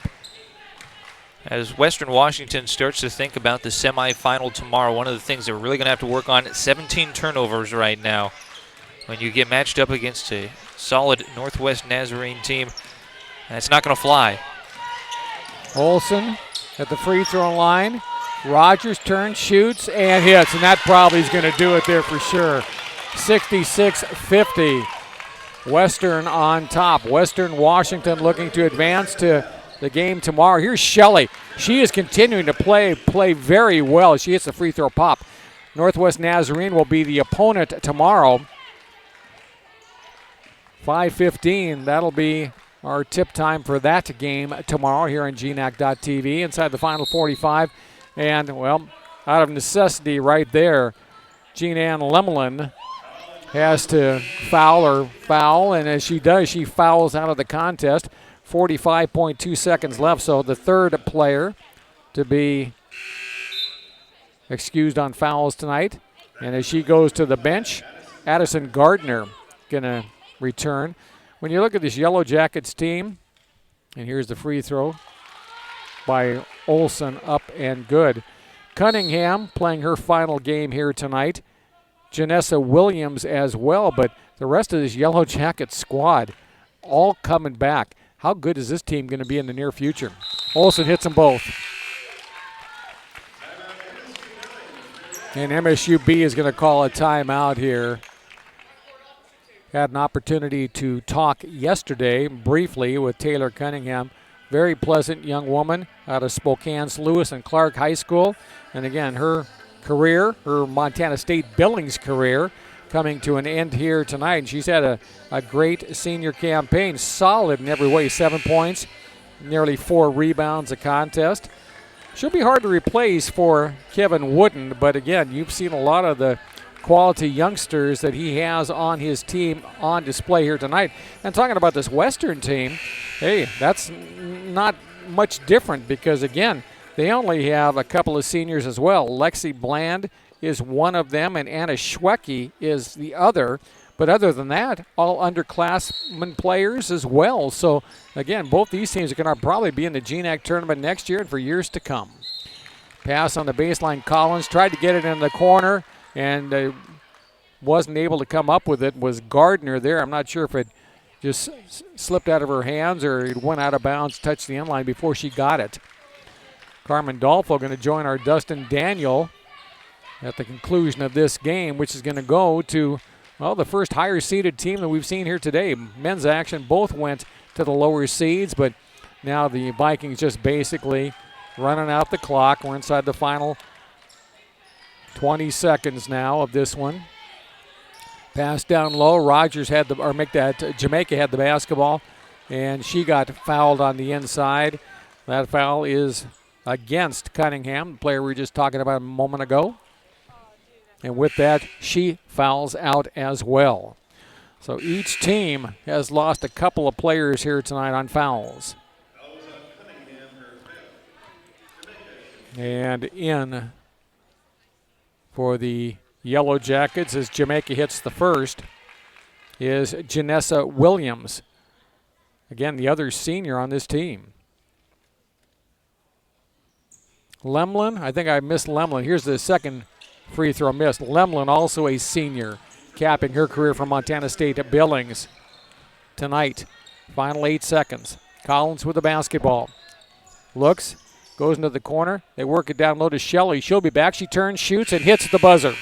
As Western Washington starts to think about the semifinal tomorrow, one of the things they're really going to have to work on, 17 turnovers right now. When you get matched up against a solid Northwest Nazarene team, that's not going to fly. Olsen at the free throw line. Rogers turns, shoots, and hits, and that probably is going to do it there for sure. 66-50. Western on top. Western Washington looking to advance to the game tomorrow. Here's Shelley. She is continuing to play very well. She hits the free throw pop. Northwest Nazarene will be the opponent tomorrow. 5:15. That'll be our tip time for that game tomorrow here on GNAC.TV. Inside the final 45. And, well, out of necessity right there, Jean-Ann Lemelin has to foul, and as she does, she fouls out of the contest. 45.2 seconds left, so the third player to be excused on fouls tonight. And as she goes to the bench, Addison Gardner going to return. When you look at this Yellow Jackets team, and here's the free throw by Olsen, up and good. Cunningham playing her final game here tonight. Janessa Williams as well, but the rest of this Yellow Jacket squad all coming back. How good is this team going to be in the near future? Olsen hits them both. And MSUB is going to call a timeout here. Had an opportunity to talk yesterday briefly with Taylor Cunningham. Very pleasant young woman out of Spokane's Lewis and Clark High School. And again, her career, her Montana State Billings career, coming to an end here tonight. And she's had a great senior campaign, solid in every way. 7 points, nearly 4 rebounds a contest. She'll be hard to replace for Kevin Wooden, but again, you've seen a lot of the quality youngsters that he has on his team on display here tonight. And talking about this Western team, hey, that's not much different because, again, they only have a couple of seniors as well. Lexi Bland is one of them, and Anna Schwecke is the other. But other than that, all underclassmen players as well. So, again, both these teams are going to probably be in the GNAC tournament next year and for years to come. Pass on the baseline. Collins tried to get it in the corner and wasn't able to come up with it. Was Gardner there. I'm not sure if it just slipped out of her hands, or it went out of bounds, touched the end line before she got it. Carmen Dolfo going to join our Dustin Daniel at the conclusion of this game, which is going to go to, well, the first higher seeded team that we've seen here today. Men's action both went to the lower seeds, but now the Vikings just basically running out the clock. We're inside the final 20 seconds now of this one. Pass down low. Rogers had the, or make that, Jamaica had the basketball, and she got fouled on the inside. That foul is against Cunningham, the player we were just talking about a moment ago. And with that, she fouls out as well. So each team has lost a couple of players here tonight on fouls. And in for the Yellow Jackets, as Jamaica hits the first, is Janessa Williams. Again, the other senior on this team. Lemlin, I think I missed Lemlin. Here's the second free throw missed. Lemlin, also a senior, capping her career from Montana State at Billings tonight. Final 8 seconds. Collins with the basketball. Looks, goes into the corner. They work it down low to Shelley. She'll be back. She turns, shoots, and hits the buzzer.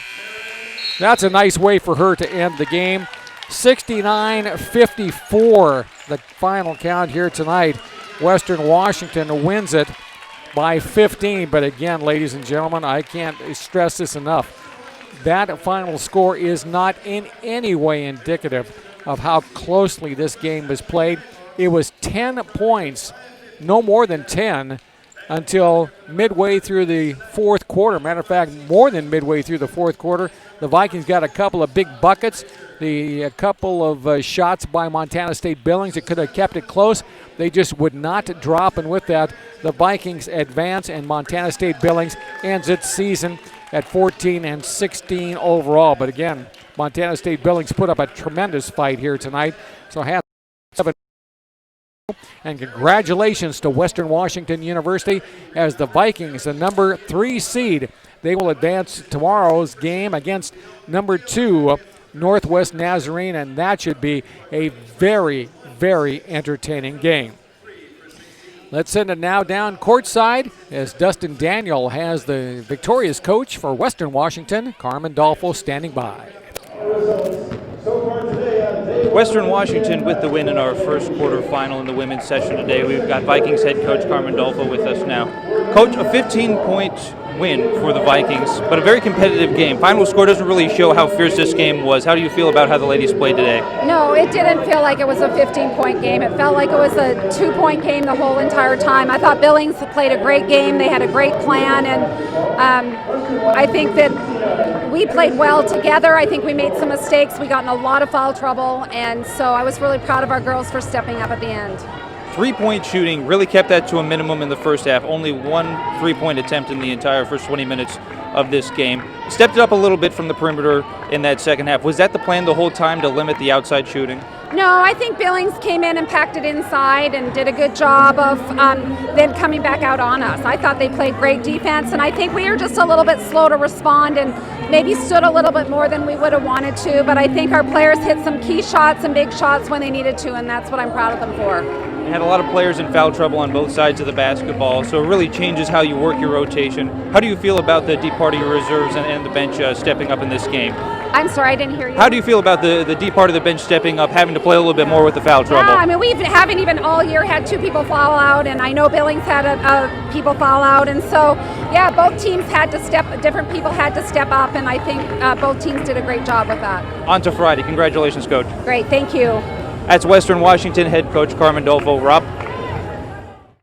That's a nice way for her to end the game. 69-54, the final count here tonight. Western Washington wins it by 15. But again, ladies and gentlemen, I can't stress this enough. That final score is not in any way indicative of how closely this game was played. It was 10 points, no more than 10, until midway through the fourth quarter. Matter of fact, more than midway through the fourth quarter. The Vikings got a couple of big buckets. A couple of shots by Montana State Billings that could have kept it close. They just would not drop, and with that, the Vikings advance, and Montana State Billings ends its season at 14-16 overall. But again, Montana State Billings put up a tremendous fight here tonight. So hats off, and congratulations to Western Washington University as the Vikings, the number 3 seed. They will advance tomorrow's game against number 2 Northwest Nazarene, and that should be a very, very entertaining game. Let's send it now down courtside as Dustin Daniel has the victorious coach for Western Washington, Carmen Dolfo, standing by. Western Washington with the win in our first quarterfinal in the women's session today. We've got Vikings head coach Carmen Dolfo with us now. Coach, a 15-point win for the Vikings, but a very competitive game. Final score doesn't really show how fierce this game was. How do you feel about how the ladies played today? No, it didn't feel like it was a 15-point game. It felt like it was a 2-point game the whole entire time. I thought Billings played a great game. They had a great plan, and I think that we played well together. I think we made some mistakes. We got in a lot of foul trouble, and so I was really proud of our girls for stepping up at the end. 3-point shooting really kept that to a minimum in the first half. Only one 3-point attempt in the entire first 20 minutes of this game. Stepped it up a little bit from the perimeter in that second half. Was that the plan the whole time, to limit the outside shooting? No, I think Billings came in and packed it inside and did a good job of then coming back out on us. I thought they played great defense, and I think we were just a little bit slow to respond and maybe stood a little bit more than we would have wanted to, but I think our players hit some key shots and big shots when they needed to, and that's what I'm proud of them for. You had a lot of players in foul trouble on both sides of the basketball, so it really changes how you work your rotation. How do you feel about the deep part of your reserves and the bench stepping up in this game? I'm sorry, I didn't hear you. How do you feel about the deep part of the bench stepping up, having to play a little bit more with the foul trouble? Yeah, I mean, we haven't even all year had 2 people foul out, and I know Billings had people foul out, and so, yeah, both teams had to different people had to step up, and I think both teams did a great job with that. On to Friday. Congratulations, Coach. Great, thank you. That's Western Washington head coach Carmen Dolfo. Rob?